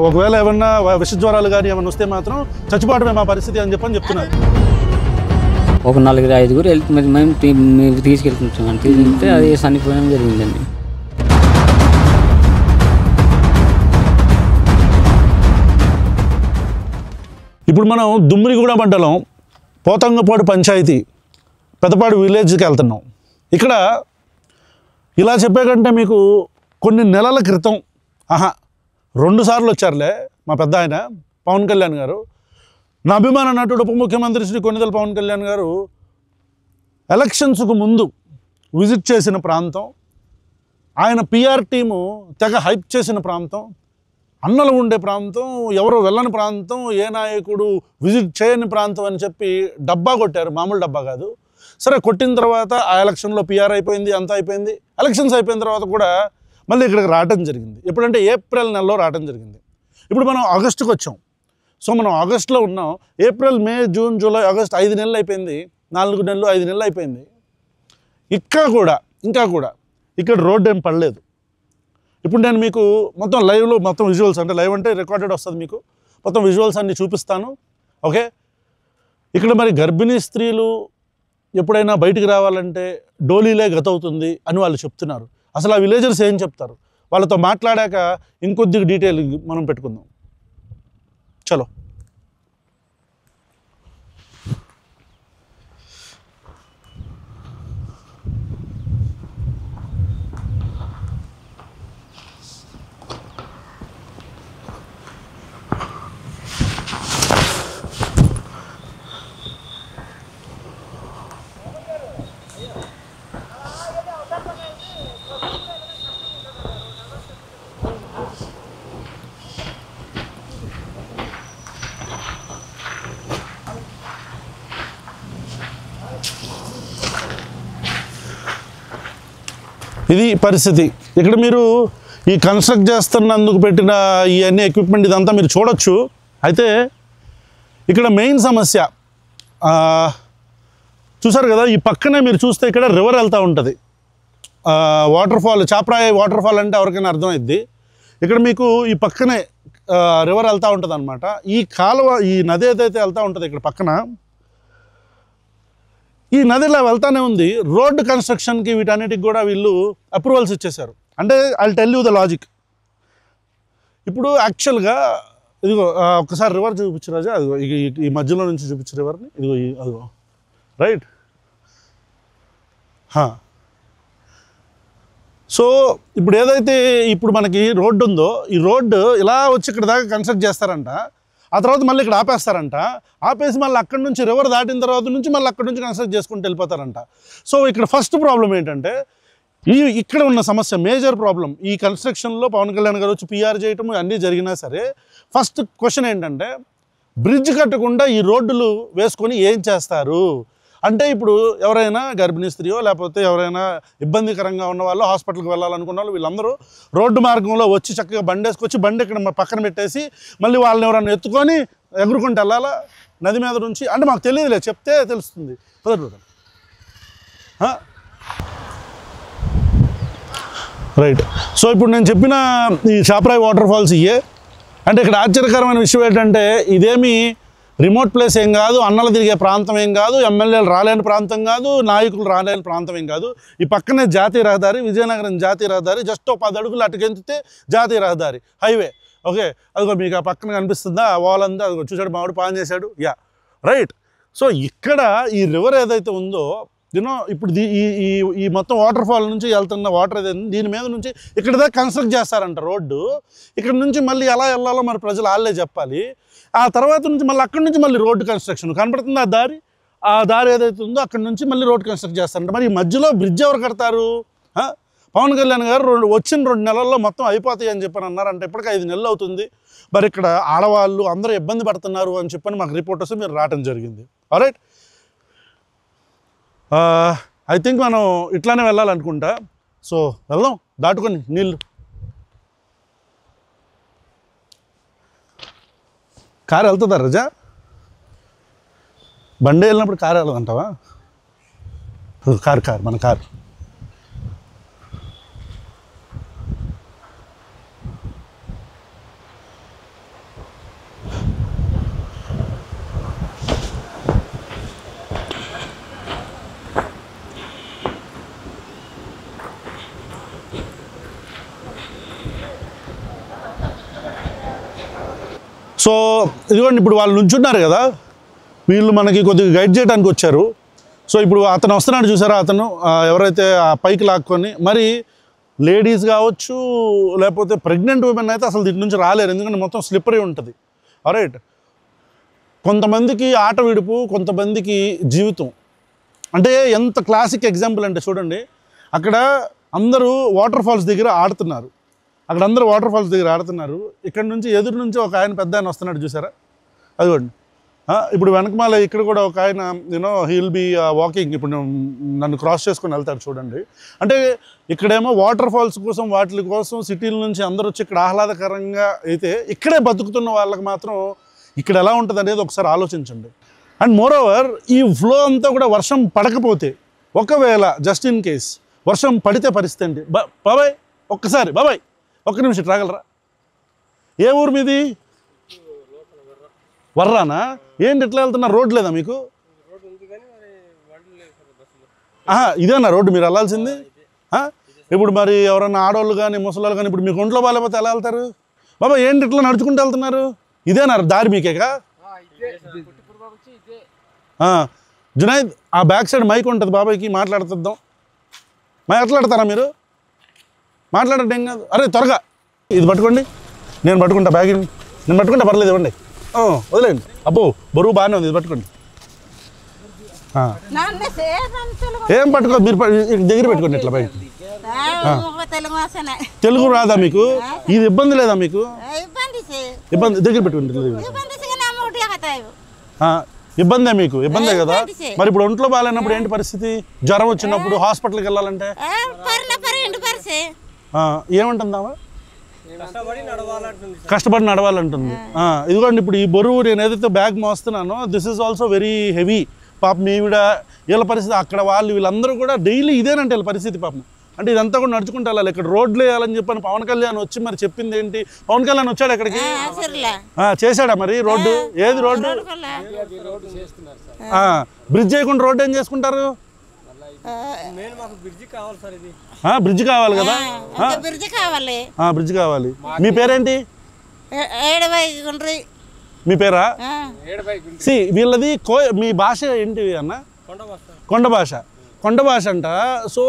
ఒకవేళ ఏమన్నా విష జ్వరాలు కానీ ఏమన్నా వస్తే మాత్రం చచ్చిపోవడమే మా పరిస్థితి అని చెప్తున్నారు. ఒక 4-5 వెళ్తే మేము తీసుకెళ్తుంటాం. తీసుకెళ్తే అది చనిపోవడం జరిగిందండి. ఇప్పుడు మనం దుమ్మిరిగూడ మండలం పోతంగపాడు పంచాయతీ పెదపాడు విలేజ్కి వెళ్తున్నాం. ఇక్కడ ఇలా చెప్పే కంటే మీకు కొన్ని నెలల క్రితం 2 సార్లు వచ్చారులే మా పెద్ద ఆయన పవన్ కళ్యాణ్ గారు, నా అభిమాన నటుడు ఉప ముఖ్యమంత్రి శ్రీ కొణిదెల పవన్ కళ్యాణ్ గారు ఎలక్షన్స్కు ముందు విజిట్ చేసిన ప్రాంతం, ఆయన పిఆర్ టీము తెగ హైప్ చేసిన ప్రాంతం, అన్నలు ఉండే ప్రాంతం, ఎవరు వెళ్ళని ప్రాంతం, ఏ నాయకుడు విజిట్ చేయని ప్రాంతం అని చెప్పి డబ్బా కొట్టారు. మామూలు డబ్బా కాదు. సరే, కొట్టిన తర్వాత ఆ ఎలక్షన్లో పిఆర్ అయిపోయింది, అంతా అయిపోయింది. ఎలక్షన్స్ అయిపోయిన తర్వాత కూడా మళ్ళీ ఇక్కడికి రావడం జరిగింది. ఎప్పుడంటే ఏప్రిల్ నెలలో రావడం జరిగింది. ఇప్పుడు మనం ఆగస్టుకు వచ్చాం. సో మనం ఆగస్టులో ఉన్నాం. ఏప్రిల్, మే, జూన్, జూలై, ఆగస్ట్ 5 నెలలు అయిపోయింది. 4 నెలలు 5 నెలలు అయిపోయింది. ఇంకా కూడా ఇక్కడ రోడ్డు ఏం పడలేదు. ఇప్పుడు నేను మీకు మొత్తం లైవ్లో మొత్తం విజువల్స్, అంటే లైవ్ అంటే రికార్డెడ్ వస్తుంది, మీకు మొత్తం విజువల్స్ అన్నీ చూపిస్తాను. ఓకే, ఇక్కడ మరి గర్భిణీ స్త్రీలు ఎప్పుడైనా బయటికి రావాలంటే డోలీలే గతవుతుంది అని వాళ్ళు చెప్తున్నారు. అసలు ఆ విలేజర్స్ ఏం చెప్తారు? వాళ్ళతో మాట్లాడాక ఇంకొద్దిగా డీటెయిల్ మనం పెట్టుకుందాం. చలో. ఇది పరిస్థితి. ఇక్కడ మీరు ఈ కన్స్ట్రక్ట్ చేస్తున్నందుకు పెట్టిన ఇవన్నీ ఎక్విప్మెంట్ ఇదంతా మీరు చూడొచ్చు. అయితే ఇక్కడ మెయిన్ సమస్య చూసారు కదా, ఈ పక్కనే మీరు చూస్తే ఇక్కడ రివర్ వెళ్తూ ఉంటుంది. Water fall, Chaprai water fall అంటే ఎవరికైనా అర్థమైద్ది. ఇక్కడ మీకు ఈ పక్కనే రివర్ వెళ్తూ ఉంటుంది అనమాట. ఈ కాలువ, ఈ నది ఏదైతే వెళ్తూ ఉంటుంది ఇక్కడ పక్కన, ఈ నదిలో వెళ్తానే ఉంది. రోడ్డు కన్స్ట్రక్షన్కి వీటన్నిటికి కూడా వీళ్ళు అప్రూవల్స్ ఇచ్చేశారు. అంటే I'll tell you the logic. ఇప్పుడు యాక్చువల్గా ఇదిగో ఒకసారి రివర్ చూపించు రాజా, అదిగో ఈ మధ్యలో నుంచి చూపించు రివర్ని, ఇదిగో అదిగో రైట్. సో ఇప్పుడు ఏదైతే ఇప్పుడు మనకి రోడ్డు ఉందో, ఈ రోడ్డు ఇలా వచ్చి ఇక్కడ దాకా కన్స్ట్రక్ట్ చేస్తారంట. ఆ తర్వాత మళ్ళీ ఇక్కడ ఆపేస్తారంట. ఆపేసి మళ్ళీ అక్కడి నుంచి రివర్ దాటిన తర్వాత నుంచి మళ్ళీ అక్కడి నుంచి కన్స్ట్రక్ట్ చేసుకుంటూ వెళ్ళిపోతారంట. సో ఇక్కడ ఫస్ట్ ప్రాబ్లం ఏంటంటే, ఇక్కడ ఉన్న సమస్య, మేజర్ ప్రాబ్లం, ఈ కన్స్ట్రక్షన్లో పవన్ కళ్యాణ్ గారు వచ్చి పిఆర్ చేయటం అన్నీ జరిగినా సరే, ఫస్ట్ క్వశ్చన్ ఏంటంటే, బ్రిడ్జ్ కట్టకుండా ఈ రోడ్డులు వేసుకొని ఏం చేస్తారు అంటే, ఇప్పుడు ఎవరైనా గర్భిణీ స్త్రీయో లేకపోతే ఎవరైనా ఇబ్బందికరంగా ఉన్న వాళ్ళు, హాస్పిటల్కి వెళ్ళాలనుకున్న వాళ్ళు, వీళ్ళందరూ రోడ్డు మార్గంలో వచ్చి చక్కగా బండి వేసుకొచ్చి బండి ఇక్కడ పక్కన పెట్టేసి మళ్ళీ వాళ్ళని ఎవరైనా ఎత్తుకొని ఎగురుకుంటూ వెళ్ళాలా నది మీద నుంచి? అంటే మాకు తెలియదులే, చెప్తే తెలుస్తుంది. రైట్. సో ఇప్పుడు నేను చెప్పిన ఈ చాప్రాయి వాటర్ ఫాల్స్ ఇయే. అంటే ఇక్కడ ఆశ్చర్యకరమైన విషయం ఏంటంటే, ఇదేమి రిమోట్ ప్లేస్ ఏం కాదు, అన్నలు తిరిగే ప్రాంతం ఏం కాదు, ఎమ్మెల్యేలు రాలేని ప్రాంతం కాదు, నాయకులు రాలేని ప్రాంతం ఏం కాదు. ఈ పక్కనే జాతీయ రహదారి, విజయనగరం జాతీయ రహదారి, జస్ట్ 10 అడుగులు అటుకెంచితే జాతీయ రహదారి, హైవే. ఓకే, అదిగో మీకు ఆ పక్కన కనిపిస్తుందా వాల్ అంతా, అదిగో చూసాడు మామిడి పాన్ చేశాడు. Yeah right. సో ఇక్కడ ఈ రివర్ ఏదైతే ఉందో, యూనో ఇప్పుడు ఈ మొత్తం వాటర్ ఫాల్ నుంచి వెళ్తున్న వాటర్ ఏదైతే దీని మీద నుంచి ఇక్కడ దాకా కన్స్ట్రక్ట్ చేస్తారంట రోడ్డు. ఇక్కడ నుంచి మళ్ళీ ఎలా వెళ్ళాలో మరి ప్రజలు వాళ్ళే చెప్పాలి. ఆ తర్వాత నుంచి మళ్ళీ అక్కడి నుంచి మళ్ళీ రోడ్డు కన్స్ట్రక్షన్ కనపడుతుంది. ఆ దారి ఏదైతే ఉందో అక్కడి నుంచి మళ్ళీ రోడ్డు కన్స్ట్రక్ట్ చేస్తారంట. మరి ఈ మధ్యలో బ్రిడ్జ్ ఎవరు కడతారు? పవన్ కళ్యాణ్ గారు వచ్చిన 2 నెలల్లో మొత్తం అయిపోతాయి అని చెప్పని అన్నారంటే ఇప్పటికీ 5 నెలలు అవుతుంది. మరి ఇక్కడ ఆడవాళ్ళు అందరూ ఇబ్బంది పడుతున్నారు అని చెప్పని మాకు రిపోర్ట్ వస్తే మీరు రావటం జరిగింది. ఆల్రైట్, ఐ థింక్ మనం ఇట్లానే వెళ్ళాలనుకుంటా. సో వెళ్దాం, దాటుకొని నీళ్ళు. కారు వెళ్తుందా రజా? బండి వెళ్ళినప్పుడు కారు వెళ్ళదంటావా? కారు మన కారు. ఇదిగోండి ఇప్పుడు వాళ్ళు నుంచున్నారు కదా, వీళ్ళు మనకి కొద్దిగా గైడ్ చేయడానికి వచ్చారు. సో ఇప్పుడు అతను వస్తున్నాడు చూసారా, అతను ఎవరైతే ఆ పైకి లాక్కొని, మరి లేడీస్ కావచ్చు లేకపోతే ప్రెగ్నెంట్ ఉమెన్ అయితే అసలు దీని నుంచి రాలేరు, ఎందుకంటే మొత్తం స్లిప్పరీ ఉంటుంది. రైట్, కొంతమందికి ఆట విడుపు, కొంతమందికి జీవితం. అంటే ఎంత క్లాసిక్ ఎగ్జాంపుల్ అంటే చూడండి, అక్కడ అందరూ వాటర్ ఫాల్స్ దగ్గర ఆడుతున్నారు, ఇక్కడ నుంచి ఎదురు నుంచి ఒక ఆయన పెద్ద ఆయన వస్తున్నాడు చూసారా, అదిగోండి. ఇప్పుడు వెనకమాల ఇక్కడ కూడా ఒక ఆయన హీ విల్ బీ వాకింగ్, ఇప్పుడు నన్ను క్రాస్ చేసుకొని వెళ్తాడు చూడండి. అంటే ఇక్కడేమో వాటర్ ఫాల్స్ కోసం వాటి కోసం సిటీల నుంచి అందరూ వచ్చి ఇక్కడ ఆహ్లాదకరంగా అయితే, ఇక్కడే బతుకుతున్న వాళ్ళకి మాత్రం ఇక్కడ ఎలా ఉంటుంది అనేది ఒకసారి ఆలోచించండి. అండ్ మోర్ ఓవర్ ఈ ఫ్లో అంతా కూడా వర్షం పడకపోతే, ఒకవేళ జస్ట్ ఇన్ కేస్ వర్షం పడితే పరిస్థితి ఏంటి? బాబాయ్ ఒక్కసారి, బాబాయ్ ఒక్క నిమిషం రాగలరా? ఏ ఊరు మీది? వర్రానా? ఏంటి ఎట్లా వెళ్తున్నారు? రోడ్ లేదా మీకు? ఇదేనా రోడ్డు మీరు వెళ్ళాల్సింది? ఇప్పుడు మరి ఎవరన్నా ఆడవాళ్ళు కానీ ముసలాళ్ళు కానీ ఇప్పుడు మీకు ఒంట్లో బాగాలేకపోతే ఎలా వెళ్తారు? బాబా ఏంటి ఇట్లా నడుచుకుంటూ వెళ్తున్నారు? ఇదేనా దారి మీకేగా? జునైద్ ఆ బ్యాక్ సైడ్ మైక్ ఉంటుంది, బాబాయ్కి మాట్లాడుతుందాం. మాట్లాడతారా మీరు? మాట్లాడండి, ఏం కాదు. అరే త్వరగా ఇది పట్టుకోండి, నేను పట్టుకుంటా, బ్యాగ్ నేను పట్టుకుంటా, పర్లేదు ఇవ్వండి, వదిలేండి. అబ్బో బరువు బాగానే ఉంది, ఇది పట్టుకోండి. ఏం పట్టుకో, మీరు దగ్గర పెట్టుకోండి ఇట్లా బయట. తెలుగు రాదా మీకు? ఇది ఇబ్బంది లేదా మీకు? ఇబ్బంది దగ్గర పెట్టుకోండి. ఇబ్బందే మీకు? ఇబ్బందే కదా. మరి ఇప్పుడు ఒంట్లో బాగాలేనప్పుడు ఏంటి పరిస్థితి? జ్వరం వచ్చినప్పుడు హాస్పిటల్కి వెళ్ళాలంటే ఏమంటుందామా? కష్టపడి నడవాలంటుంది. ఇదిగోండి ఇప్పుడు ఈ బరువు నేను ఏదైతే బ్యాగ్ మోస్తున్నానో, this is also very heavy. పాపం ఈవిడ వీళ్ళ పరిస్థితి, అక్కడ వాళ్ళు వీళ్ళందరూ కూడా డైలీ ఇదేనంటే వీళ్ళ పరిస్థితి పాపం. అంటే ఇదంతా కూడా నడుచుకుంటూ వెళ్ళాలి. ఇక్కడ రోడ్లు వేయాలని చెప్పని పవన్ కళ్యాణ్ వచ్చి మరి చెప్పింది ఏంటి? పవన్ కళ్యాణ్ వచ్చాడు అక్కడికి, చేశాడా మరి రోడ్డు? ఏది రోడ్డు? బ్రిడ్జ్ చేయకుండా రోడ్డు ఏం చేసుకుంటారు? బ్రిడ్జ్ కావాలి కదా, బ్రిడ్జ్ కావాలి. మీ పేరేంటి? మీ పేరా? వీళ్ళది మీ భాష ఏంటి అన్న? కొండ భాష. కొండ భాష అంట. సో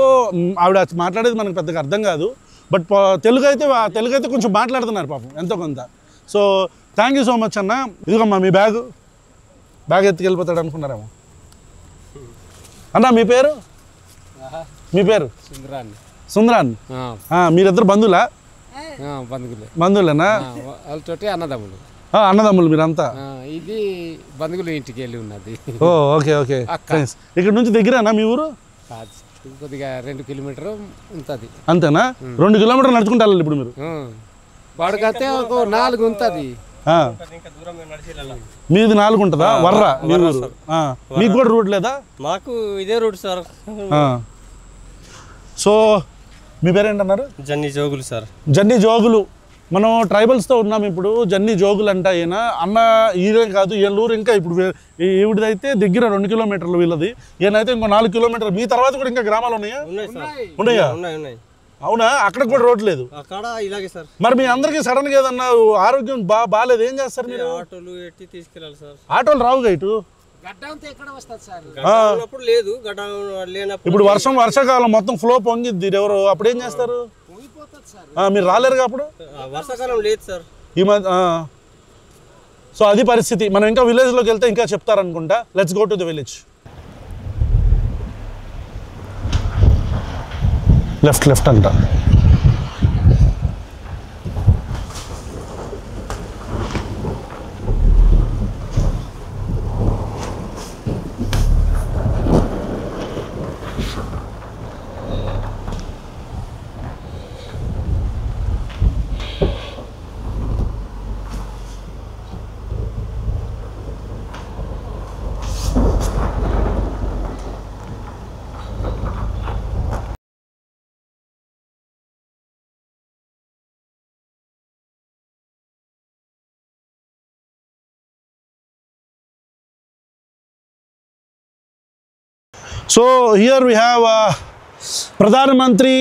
ఆవిడ మాట్లాడేది మనకు పెద్దగా అర్థం కాదు, బట్ తెలుగు అయితే కొంచెం మాట్లాడుతున్నారు పాపం ఎంతో కొంత. So thank you so much అన్న. ఇదిగమ్మా మీ బ్యాగ్ ఎత్తుకెళ్ళిపోతాడు అనుకున్నారేమో అన్న. మీ పేరు? సుందరాన్. మీరిద్దరు బంధువులా? బంధువులేనా? అన్నదమ్ములు మీరంతా? ఇది బంధువులు ఇంటికి వెళ్ళి ఉన్నది. Okay okay. ఇక్కడ నుంచి దగ్గరేనా మీ ఊరు? కొద్దిగా 2 కిలోమీటర్ ఉంటుంది. అంతేనా? 2 కిలోమీటర్లు నడుచుకుంటా వెళ్ళాలి ఇప్పుడు మీరు? వాడికైతే ఒక 4 ఉంటుంది. మీది 4 ఉంటుందా? వర్రా మీ ఊరు? మీకు కూడా రూట్ లేదా? మాకు ఇదే రూట్ సార్. సో మీ పేరేంటన్నారు? జన్ని జోగులు సార్. జన్ని జోగులు. మనం ట్రైబల్స్తో ఉన్నాం ఇప్పుడు. జన్ని జోగులు అంట ఈయన. అన్న ఈయనే కాదు, ఈయనూరు ఇంకా ఇప్పుడు ఈవిడదైతే దగ్గర 2 కిలోమీటర్లు వీళ్ళది. ఈయనైతే ఇంకో 4 కిలోమీటర్లు. మీ తర్వాత కూడా ఇంకా గ్రామాలు ఉన్నాయా? ఉన్నాయా? అవునా? అక్కడ కూడా రోడ్ లేదు. మరి మీ అందరికి సడన్ గా ఏదన్నా ఆరోగ్యం బాగాలేదు, ఏం చేస్తారు మీరు? ఆటోలు ఎట్టి తీసుకెళ్ళాలి సార్. ఆటోలు రావుగా ఇటు. ఇప్పుడు వర్షాకాలం మొత్తం ఫ్లో పొంగిద్ది, ఎవరు అప్పుడు ఏం చేస్తారు? మీరు రాలేరుగా అప్పుడు? వర్షాకాలం లేదు సార్ ఈ మధ్య. సో అది పరిస్థితి. మనం ఇంకా విలేజ్లోకి వెళ్తే ఇంకా చెప్తారనుకుంటా. Let's go to the village. Left అంట. So here we have Pradhan Mantri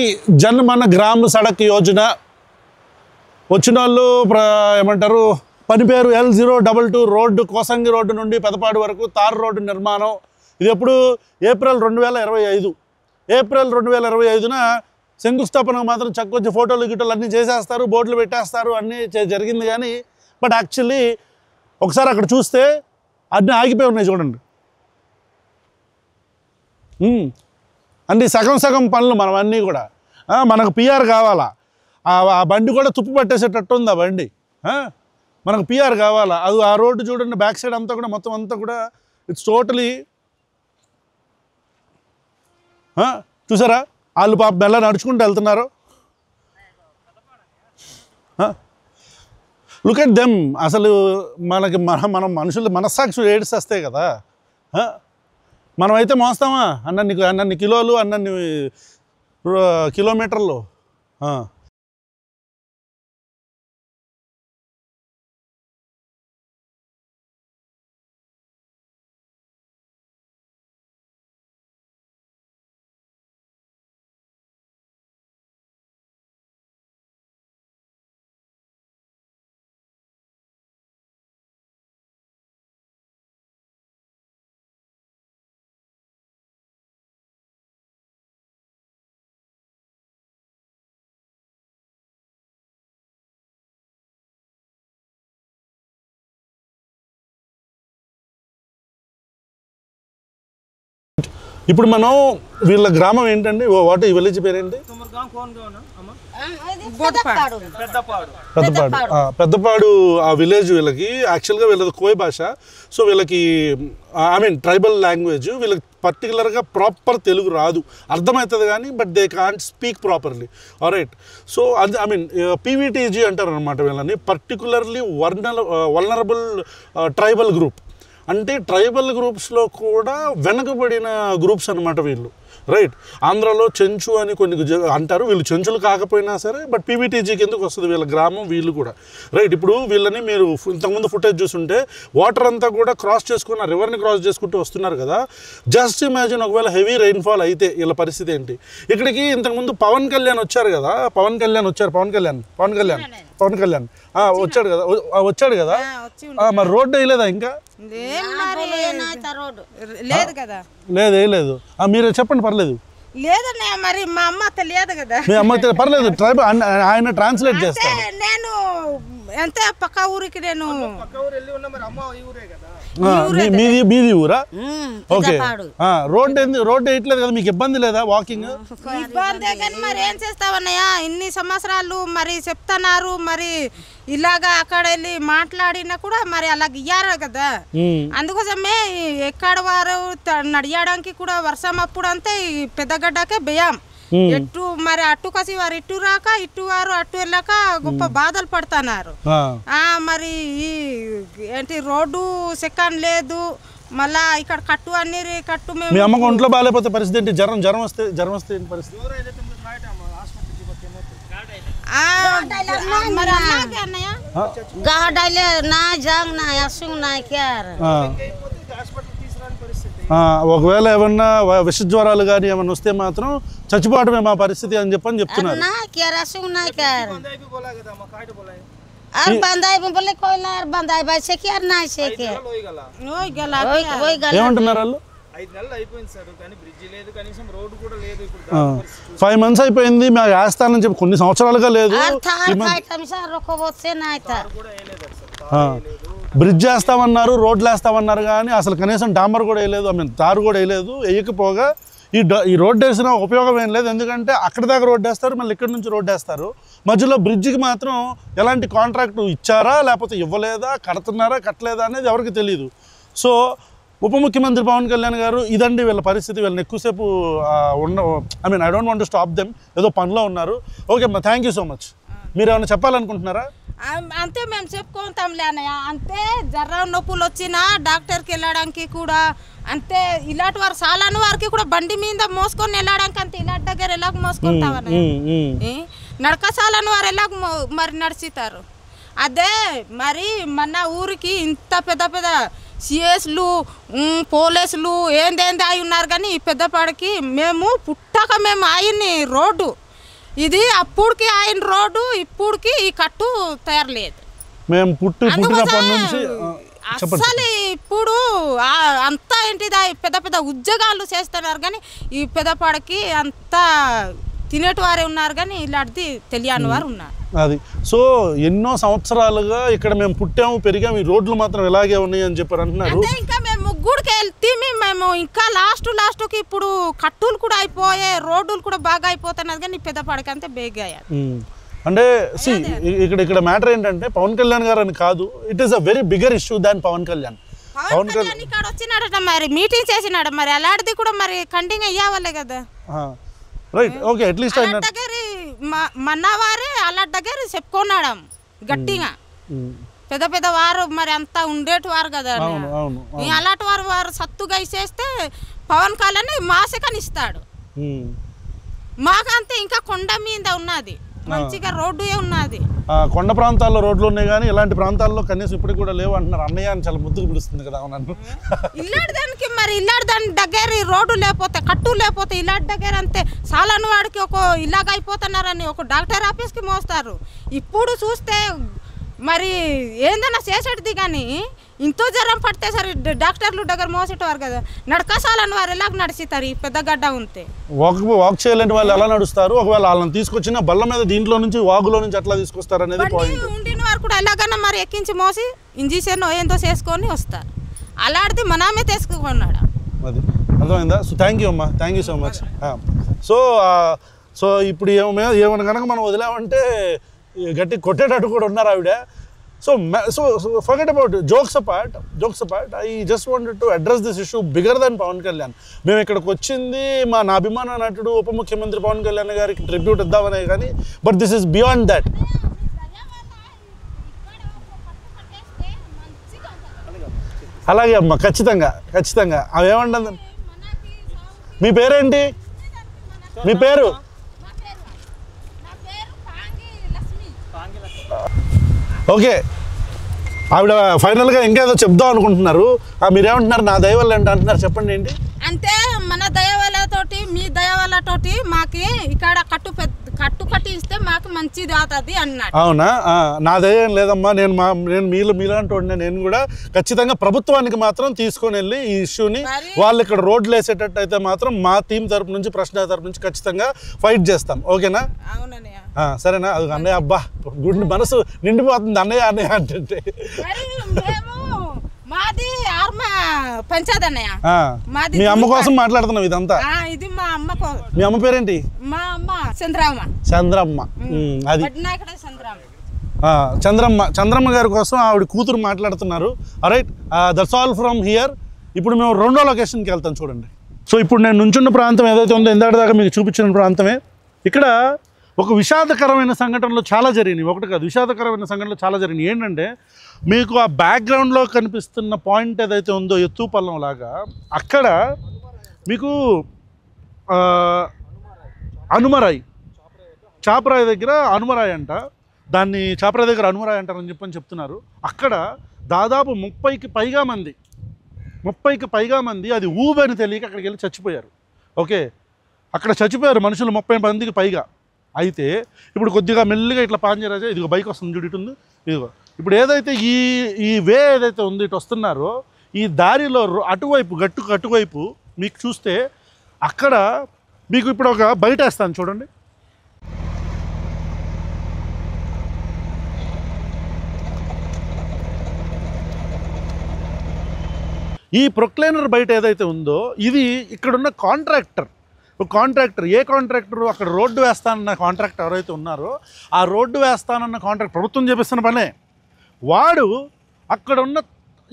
Jan Man Gram Sadak Yojana. వచ్చిన వాళ్ళు ఏమంటారు పని పేరు L022 రోడ్డు, కోసంగి రోడ్డు నుండి పెదపాడు వరకు తార్ రోడ్డు నిర్మాణం. ఇది ఎప్పుడు ఏప్రిల్ 2025. ఏప్రిల్ 2025న శంకుస్థాపనకు మాత్రం చక్కొచ్చి ఫోటోలు గిటోలు అన్నీ చేసేస్తారు, బోర్డులు పెట్టేస్తారు, అన్నీ జరిగింది. కానీ బట్ యాక్చువల్లీ ఒకసారి అక్కడ చూస్తే అన్నీ ఆగిపోయి ఉన్నాయి చూడండి. అన్నీ సగం పనులు మనం అన్నీ కూడా. మనకు పిఆర్ కావాలా, ఆ బండి కూడా తుప్పు పట్టేసేటట్టు ఉంది ఆ బండి. మనకు పిఆర్ కావాలా. అది ఆ రోడ్డు చూడండి, బ్యాక్ సైడ్ అంతా కూడా మొత్తం అంతా కూడా ఇట్స్ టోటలీ. చూసారా వాళ్ళు పాప మెల్ల నడుచుకుంటూ వెళ్తున్నారు. Look at them. అసలు మనం మనుషులు మనస్సాక్షి ఏడ్చేస్తాయి కదా. మనమైతే మోస్తామా అన్నన్ని కిలోలు, అన్నన్ని కిలోమీటర్లు. ఇప్పుడు మనం వీళ్ళ గ్రామం ఏంటండి? వాట్ ఈ విలేజ్ పేరేంటి? పెద్దపాడు. ఆ విలేజ్ వీళ్ళకి యాక్చువల్గా వీళ్ళది కోయ భాష. సో వీళ్ళకి ఐ మీన్ ట్రైబల్ లాంగ్వేజ్. వీళ్ళకి పర్టికులర్గా ప్రాపర్ తెలుగు రాదు, అర్థమవుతుంది కానీ but they can't speak properly. Alright. So అది ఐ మీన్ పీవీటీజీ అంటారు అనమాట వీళ్ళని, పర్టికులర్లీ వల్నరబుల్ ట్రైబల్ గ్రూప్. అంటే ట్రైబల్ గ్రూప్స్లో కూడా వెనకబడిన గ్రూప్స్ అనమాట వీళ్ళు. రైట్. ఆంధ్రాలో చెంచు అని కొన్ని అంటారు, వీళ్ళు చెంచులు కాకపోయినా సరే బట్ పీవీటీజీకి ఎందుకు వస్తుంది వీళ్ళ గ్రామం, వీళ్ళు కూడా. రైట్. ఇప్పుడు వీళ్ళని మీరు ఇంతకుముందు ఫుటేజ్ చూస్తుంటే వాటర్ అంతా కూడా క్రాస్ చేసుకుని రివర్ని క్రాస్ చేసుకుంటూ వస్తున్నారు కదా. జస్ట్ ఇమాజిన్ ఒకవేళ హెవీ రైన్ఫాల్ అయితే వీళ్ళ పరిస్థితి ఏంటి. ఇక్కడికి ఇంతకుముందు పవన్ కళ్యాణ్ వచ్చారు కదా, పవన్ కళ్యాణ్ వచ్చాడు కదా. మరి రోడ్డు వేయలేదా ఇంకా? లేదు కదా. లేదు. మీరు చెప్పండి, పర్లేదు. లేదన్నయ్య, మరి మా అమ్మ తెలియదు కదా. మీ అమ్మ పర్లేదు, ట్రైబల్ ఆయన ట్రాన్స్లేట్ చేస్తాను. నేను ఎంత పక్క ఊరికి నేను మీది ఊరా? ఓకే. రోడ్ వేయట్లేదు కదా, మీకు ఇబ్బంది లేదా వాకింగ్? ఇబ్బంది కానీ మరి ఏం చేస్తావన్నయ్య, ఇన్ని సంవత్సరాలు మరి చెప్తున్నారు, మరి ఇలాగా అక్కడ వెళ్ళి మాట్లాడినా కూడా మరి అలాగ ఇయ్యారు కదా. అందుకోసమే ఎక్కడ వారు నడియడానికి కూడా వర్షం అప్పుడు అంతే పెద్దగడ్డకే భయం. ఎట్టు మరి అట్టు కసి వారు ఇట్టు రాక, ఇట్టు వారు అట్టు వెళ్ళాక గొప్ప బాధలు పడుతున్నారు. మరి ఈ ఏంటి రోడ్డు సెకండ్ లేదు, మళ్ళా ఇక్కడ కట్టు అన్ని కట్టు. మేము మీ అమ్మకు ఒంట్లో బాగాలేకపోతే పరిస్థితి ఏంటి? జ్వరం వస్తే ఏంటి పరిస్థితి? మరి అలాగే అన్నయ్య ఒకవేళ ఏమన్నా విష జ్వరాలు కానీ ఏమన్నా వస్తే మాత్రం చచ్చిపోవటమే మా పరిస్థితి అని చెప్తున్నారు. ఏమంటున్నారు వాళ్ళు? 5 months అయిపోయింది, మేము వేస్తానని చెప్పి కొన్ని సంవత్సరాలుగా లేదు. బ్రిడ్జ్ వేస్తామన్నారు, రోడ్లు వేస్తామన్నారు, కానీ అసలు కనీసం డాంబర్ కూడా వేయలేదు, ఐ మీన్ తారు కూడా వేయలేదు. వేయకపోగా ఈ రోడ్డు వేసిన ఉపయోగం ఏం లేదు. ఎందుకంటే అక్కడి దాకా రోడ్డు వేస్తారు, మళ్ళీ ఇక్కడి నుంచి రోడ్డు వేస్తారు. మధ్యలో బ్రిడ్జికి మాత్రం ఎలాంటి కాంట్రాక్టు ఇచ్చారా లేకపోతే ఇవ్వలేదా, కడుతున్నారా కట్టలేదా అనేది ఎవరికి తెలియదు. సో ఉప ముఖ్యమంత్రి పవన్ కళ్యాణ్ గారు ఇదండి వీళ్ళ పరిస్థితి. వీళ్ళని ఎక్కువసేపు I mean I don't want to stop them, ఏదో పనిలో ఉన్నారు. ఓకే అమ్మా, థ్యాంక్ యూ సో మచ్. మీరు ఏమైనా చెప్పాలనుకుంటున్నారా? అంతే మేము చెప్పుకుంటాంలే అన్నయ్య. అంతే జర్ర నొప్పులు వచ్చినా డాక్టర్కి వెళ్ళడానికి కూడా అంతే. ఇలాంటి వారు సాలాను వారికి కూడా బండి మీద మోసుకొని వెళ్ళడానికి అంతే. ఇలాంటి దగ్గర ఎలాగ మోసుకుంటామన్నయ్య, నడకసాలను వారు ఎలాగ మరి నడుచుతారు. అదే మరి మన ఊరికి ఇంత పెద్ద పెద్ద సిఎస్లు పోలీసులు ఏందేంది అయి ఉన్నారు, కానీ ఈ పెద్దపాడికి మేము పుట్టక మేము ఆయన్ని రోడ్డు ఇది అప్పుడుకి ఆయన రోడ్డు, ఇప్పుడుకి ఈ కట్టు తయారు లేదు. మేము పుట్టినప్పటి నుంచి చెప్పండి. అసలు ఇప్పుడు అంతా ఏంటిదా పెద్ద పెద్ద ఉద్యోగాలు చేస్తున్నారు కానీ ఈ పెద్దపాడకి అంతా తినేటి వారే ఉన్నారు కానీ ఇలాంటిది తెలియని వారు ఉన్నారు. అది సో ఎన్నో సంవత్సరాలుగా ఇక్కడ మేము పుట్టాము పెరిగాము, ఈ రోడ్లు మాత్రం ఇలాగే ఉన్నాయి అని చెప్పారు అంటున్నారు. అంటే ఇంకా మేము ముగ్గుడికి వెళ్తే మేము ఇంకా లాస్ట్కి ఇప్పుడు కట్టులు కూడా అయిపోయాయి, రోడ్లు కూడా బాగా అయిపోతున్నది కానీ పెద్దపాడకి అంతే బేగా అయ్యారు. అంటే ఇక్కడ మ్యాటర్ ఏంటంటే పవన్ కళ్యాణ్ గారు అని కాదు, it is a very bigger issue than Pawan Kalyan. Pawan Kalyan ఇక్కడ వచ్చినాడట, మరి మీటింగ్ చేసినాడు, మరి అలాంటిది కూడా మరి కంటిన్యూ అయ్యావాలే కదా. రైట్, ఓకే, అట్లీస్ట్ దగ్గర మన్నవారే అలా దగ్గర చెప్పుకున్నాడు గట్టిగా. పెద్ద పెద్ద వారు మరి అంతా ఉండేటి వారు కదా, అలాంటి వారు సత్తుగా ఇచ్చేస్తే పవన్ కళ్యాణ్ మాసకని ఇస్తాడు. మాకంతే ఇంకా కొండ మీద ఉన్నది, మంచిగా రోడ్డు ఉన్నది. కొండ ప్రాంతాల్లో రోడ్లు ఉన్నాయి కానీ ఇలాంటి ప్రాంతాల్లో కనీసం ఇప్పుడు కూడా లేవు అంటున్నారు. అన్నయ్య అని చాలా ముద్దుకు పిలుస్తుంది కదా నన్ను. ఇలాంటి దానికి మరి ఇలాంటి దాని దగ్గర రోడ్డు లేకపోతే కట్టు లేకపోతే ఇలాంటి దగ్గర అంతే సాలాను వాడికి ఒక ఇలాగ అయిపోతున్నారని ఒక డాక్టర్ ఆఫీస్కి మోస్తారు. ఇప్పుడు చూస్తే మరి ఏందన్నా చేసేటిది కానీ ఇంతో జ్వరం పడితే సరే డాక్టర్లు దగ్గర మోసేటవారు కదా, నడకసాలని వారు ఎలాగ నడిచితారు ఈ పెద్ద గడ్డ ఉంటే. వాక్ చేయలేని వాళ్ళు ఎలా నడుస్తారు? ఒకవేళ వాళ్ళని తీసుకొచ్చిన బల్ల మీద దీంట్లో నుంచి వాగులో నుంచి అట్లా తీసుకొస్తారు అనేది పాయింట్. ఉండిన వారు కూడా ఎలాగన్నా మరి ఎక్కించి మోసి ఇంజక్షన్ ఏందో చేసుకొని వస్తారు. అలాంటిది మనమే తీసుకున్నాడు. అది అర్థమైందా? సో థ్యాంక్ యూ అమ్మా, thank you so much. So ఇప్పుడు ఏమన్నా కనుక మనం వదిలామంటే గట్టి కొట్టేటట్టు కూడా ఉన్నారు ఆవిడ. So forget about jokes apart, I just wanted to address this issue bigger than Pawan Kalyan. మేము ఇక్కడికి వచ్చింది నా అభిమాన నటుడు ఉప ముఖ్యమంత్రి పవన్ కళ్యాణ్ గారికి ట్రిబ్యూట్ ఇద్దామనే కానీ, but this is beyond that. అలాగే అమ్మ, ఖచ్చితంగా అవి ఏమంటుంది. మీ పేరేంటి? మీ పేరు? ఓకే, ఆవిడ ఫైనల్గా ఇంకేదో చెప్దాం అనుకుంటున్నారు. మీరేమంటున్నారు? నా దయ వల్ల ఏంటి అంటున్నారు, చెప్పండి ఏంటి? అంటే మన దయ వల్లతోటి మీ దయ వల్లతోటి మాకి ఇక్కడ కట్టి ఇస్తే మాకు మంచిది అవుతుంది అన్నాడు. అవునా? నా దయ ఏం లేదమ్మా, నేను మీలాంటి వాడిని. నేను కూడా ఖచ్చితంగా ప్రభుత్వానికి మాత్రం తీసుకొని వెళ్ళి ఈ ఇష్యూని వాళ్ళు ఇక్కడ రోడ్లు వేసేటట్టు అయితే మాత్రం మా టీం తరపు నుంచి, ప్రశ్న తరపు నుంచి ఖచ్చితంగా ఫైట్ చేస్తాం. ఓకేనా? అవునన్నయ్య. సరేనా? అది అన్నయ్య, అబ్బా గుండె మనసు నిండిపోతుంది అన్నయ్య అంటే. మాది ఆర్మ పంచాయత్ అన్నయ్య. మీ అమ్మ కోసం మాట్లాడుతున్నాం ఇదంతా. ఇది మా అమ్మ. మీ అమ్మ పేరేంటి? మా అమ్మ చంద్రమ్మ. అది చంద్రమ్మ గారి కోసం ఆవిడ కూతురు మాట్లాడుతున్నారు. Right, that's all from here. ఇప్పుడు మేము రెండో లొకేషన్కి వెళ్తాం, చూడండి. సో ఇప్పుడు నేను నుంచున్న ప్రాంతం ఏదైతే ఉందో ఇందాక దాకా మీకు చూపించిన ప్రాంతమే. ఇక్కడ ఒక విషాదకరమైన సంఘటనలు చాలా జరిగినాయి, ఒకటి కాదు, విషాదకరమైన సంఘటనలు చాలా జరిగినాయి. ఏంటంటే మీకు ఆ బ్యాక్గ్రౌండ్లో కనిపిస్తున్న పాయింట్ ఏదైతే ఉందో ఎత్తు పల్లం లాగా, అక్కడ మీకు అనుమరాయి, చాపరాయి దగ్గర అనుమరాయి అంట, దాన్ని చాపరాయి దగ్గర అనుమరాయి అంటారని చెప్తున్నారు. అక్కడ దాదాపు 30కి పైగా మంది అది ఊబని తెలియక అక్కడికి వెళ్ళి చచ్చిపోయారు. ఓకే, అక్కడ చచ్చిపోయారు మనుషులు 30 మందికి పైగా. అయితే ఇప్పుడు కొద్దిగా మెల్లిగా ఇట్లా పాంజరాజా, ఇదిగో బైక్ వస్తుంది చూడు, ఇటుంది, ఇదిగో ఇప్పుడు ఏదైతే ఈ వే ఏదైతే ఉందో ఇటు వస్తున్నారో ఈ దారిలో అటువైపు మీకు చూస్తే అక్కడ మీకు ఇప్పుడు ఒక బయట వేస్తాను చూడండి. ఈ ప్రొక్లైనర్ బయట ఏదైతే ఉందో ఇది ఇక్కడున్న కాంట్రాక్టర్. ఏ కాంట్రాక్టర్ అక్కడ రోడ్డు వేస్తానన్న కాంట్రాక్టర్ ఎవరైతే ఉన్నారో ఆ రోడ్డు వేస్తానన్న కాంట్రాక్ట్ ప్రభుత్వం చేపిస్తున్న పనే, వాడు అక్కడ ఉన్న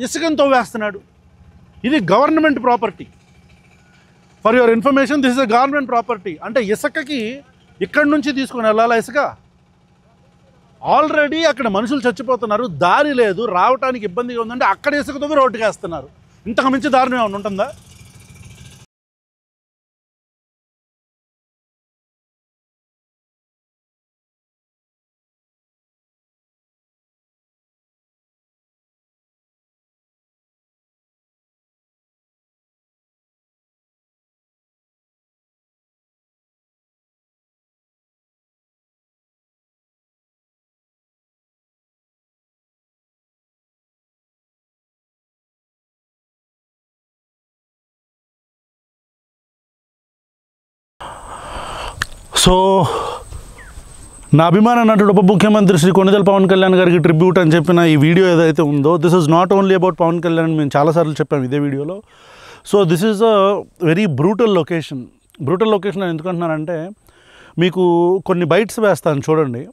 ఇసుకను తవ్వేస్తున్నాడు. ఇది government property. For your information, this is a government property. అంటే ఇసుకకి ఇక్కడి నుంచి తీసుకొని వెళ్ళాలా ఇసుక? ఆల్రెడీ అక్కడ మనుషులు చచ్చిపోతున్నారు, దారి లేదు, రావడానికి ఇబ్బందిగా ఉందంటే అక్కడ ఇసుక తవ్వి రోడ్డుకి వేస్తున్నారు. ఇంతకు మించి దారుణం ఏమైనా ఉంటుందా? సో నా అభిమాన నటుడు ఉప ముఖ్యమంత్రి శ్రీ కొణిదెల పవన్ కళ్యాణ్ గారికి ట్రిబ్యూట్ అని చెప్పిన ఈ వీడియో ఏదైతే ఉందో, this is not only about Pawan Kalyan, మేము చాలాసార్లు చెప్పాము ఇదే వీడియోలో. So this is a very brutal location. Brutal location అని ఎందుకంటున్నానంటే, మీకు కొన్ని బైట్స్ వేస్తాను చూడండి.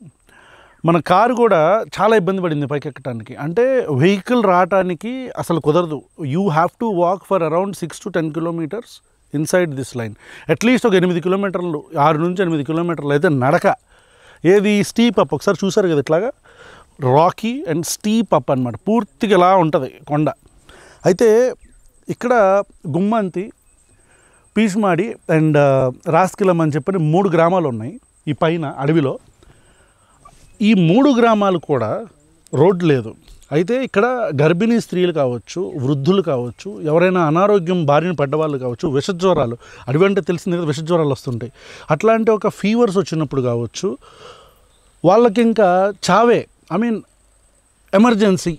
మన కారు కూడా చాలా ఇబ్బంది పడింది పైకి ఎక్కడానికి. అంటే వెహికల్ రావటానికి అసలు కుదరదు. You have to walk for around 6 to 10 kilometers inside this line. At least ఒక 8 kilometers, 6 నుంచి 8 kilometers అయితే నడక. ఏది స్టీప్ అప్, ఒకసారి చూసారు కదా ఇట్లాగా రాకీ అండ్ స్టీప్ అప్ అనమాట. పూర్తిగా ఇలా ఉంటుంది కొండ. అయితే ఇక్కడ గుమ్మంతి, పీష్మాడి అండ్ రాస్కిలం అని చెప్పని 3 గ్రామాలు ఉన్నాయి ఈ పైన అడవిలో. ఈ 3 గ్రామాలు కూడా రోడ్ లేదు. అయితే ఇక్కడ గర్భిణీ స్త్రీలు కావచ్చు, వృద్ధులు కావచ్చు, ఎవరైనా అనారోగ్యం బారిన పడ్డవాళ్ళు కావచ్చు, విషజ్వరాలు, అడవి అంటే తెలిసింది కదా విషజ్వరాలు వస్తుంటాయి, అట్లాంటి ఒక ఫీవర్స్ వచ్చినప్పుడు కావచ్చు, వాళ్ళకి ఇంకా చావే. ఐ మీన్ ఎమర్జెన్సీ,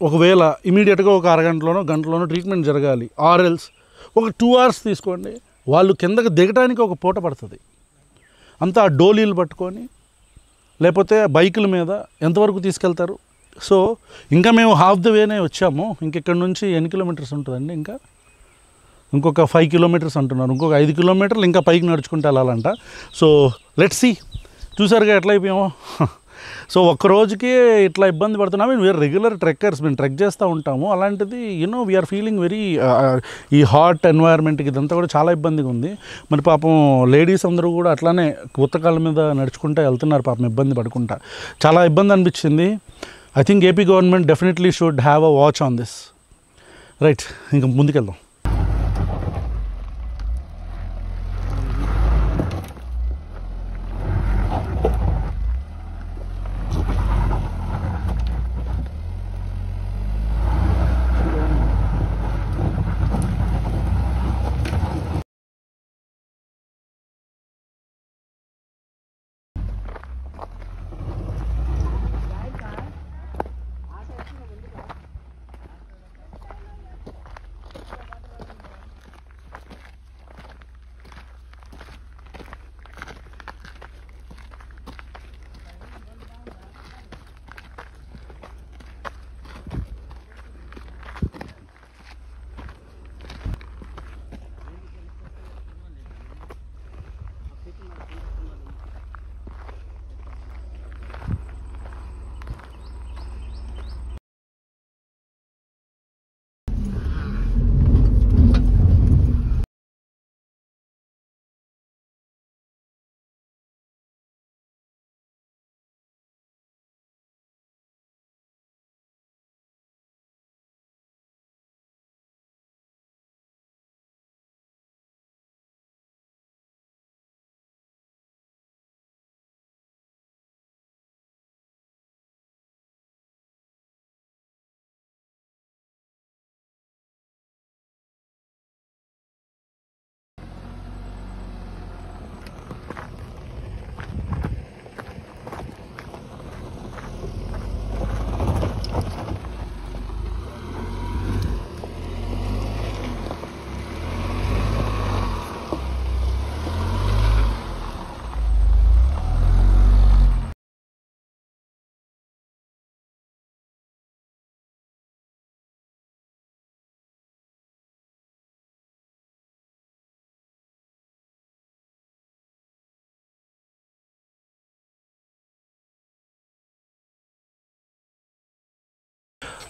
ఒకవేళ ఇమీడియట్గా ఒక గంటలోనో ట్రీట్మెంట్ జరగాలి, ఆర్ఎల్స్ ఒక 2 hours తీసుకోండి, వాళ్ళు కిందకి దిగడానికి ఒక పూట పడుతుంది. అంతా డోలీలు పట్టుకొని లేకపోతే బైకుల మీద ఎంతవరకు తీసుకెళ్తారు? సో ఇంకా మేము హాఫ్ ద వేనే వచ్చాము. ఇంకెక్కడి నుంచి ఎన్ని కిలోమీటర్స్ ఉంటుందండి? ఇంకొక 5 kilometers అంటున్నారు. ఇంకొక 5 kilometers ఇంకా పైకి నడుచుకుంటే వెళ్ళాలంట. So let's see. చూసారుగా ఎట్లా అయిపోయాము. సో ఒక్కరోజుకి ఇట్లా ఇబ్బంది పడుతున్నాం. వీఆర్ రెగ్యులర్ ట్రెక్కర్స్, మేము ట్రెక్ చేస్తూ ఉంటాము. అలాంటిది వీఆర్ ఫీలింగ్ వెరీ, ఈ హాట్ ఎన్వైర్న్మెంట్కి ఇదంతా కూడా చాలా ఇబ్బందిగా ఉంది. మరి పాపం లేడీస్ అందరూ కూడా అట్లానే ఉత్తకాల మీద నడుచుకుంటూ వెళ్తున్నారు పాపం, ఇబ్బంది పడుకుంటా. చాలా ఇబ్బంది అనిపించింది. I think AP government definitely should have a watch on this. Right, ఇంకా ముందుకెళ్దాం.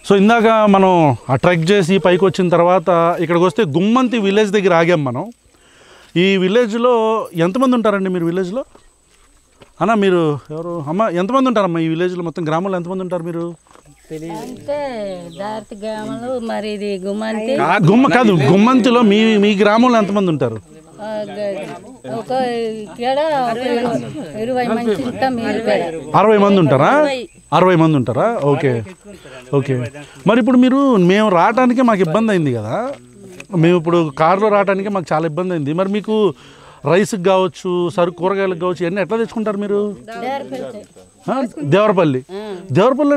సో ఇందాక మనం ఆ ట్రెక్ చేసి పైకి వచ్చిన తర్వాత ఇక్కడికి వస్తే గుమ్మంతి విలేజ్ దగ్గర ఆగాం మనం. ఈ విలేజ్లో ఎంతమంది ఉంటారండి మీరు విలేజ్లో? అన్న మీరు ఎవరు? అమ్మ ఎంతమంది ఉంటారమ్మా ఈ విలేజ్లో? మొత్తం గ్రామంలో ఎంతమంది ఉంటారు మీరు? అంటే దార్తి గ్రామంలో మరి ఇది గుమ్మంతి కాదు, గుమ్మంతిలో మీ గ్రామంలో ఎంతమంది ఉంటారు? ఒక ఇక్కడ 20 మంది ఉంటాం. 60 మంది ఉంటారా? 60 మంది ఉంటారా? Okay okay. మరి ఇప్పుడు మేము రావటానికి మాకు ఇబ్బంది అయింది కదా, మేము ఇప్పుడు కారులో రావడానికి మాకు చాలా ఇబ్బంది అయింది. మరి మీకు రైస్కి కావచ్చు, సరుకు కూరగాయలకు కావచ్చు, ఇవన్నీ ఎట్లా తెచ్చుకుంటారు మీరు? దేవరపల్లి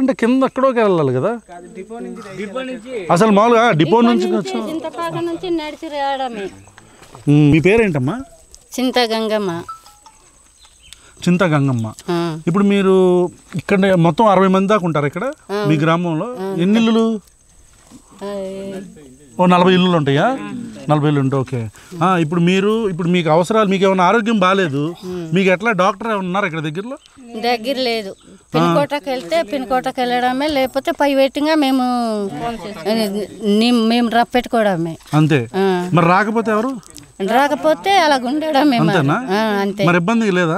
అంటే కింద ఎక్కడోకి వెళ్ళాలి కదా అసలు మామూలుగా డిపో నుంచి నడిచి రావడమే. మీ పేరేంటమ్మా? చింతగంగమ్మ. చింత గంగమ్మ. ఇప్పుడు మీరు ఇక్కడ మొత్తం 60 మంది దాకా ఉంటారు ఇక్కడ మీ గ్రామంలో? ఎన్ని ఇల్లులు? ఓ 40 ఇల్లులు ఉంటాయా? 40 ఇల్లు ఉంటాయి. ఓకే. ఇప్పుడు మీకు అవసరాలు, మీకు ఏమైనా ఆరోగ్యం బాగాలేదు, మీకు ఎట్లా డాక్టర్ ఏమైనా ఉన్నారు ఇక్కడ దగ్గరలో? దగ్గర లేదు. పిన్కోటకి వెళ్తే పిన్కోటకి వెళ్ళడమే, లేకపోతే ప్రైవేట్గా మేము రప్పెట్టుకోవడమే అంతే. మరి రాకపోతే ఎవరు? రాకపోతే అలా ఉండడమే. అంతే. మరి ఇబ్బంది లేదా?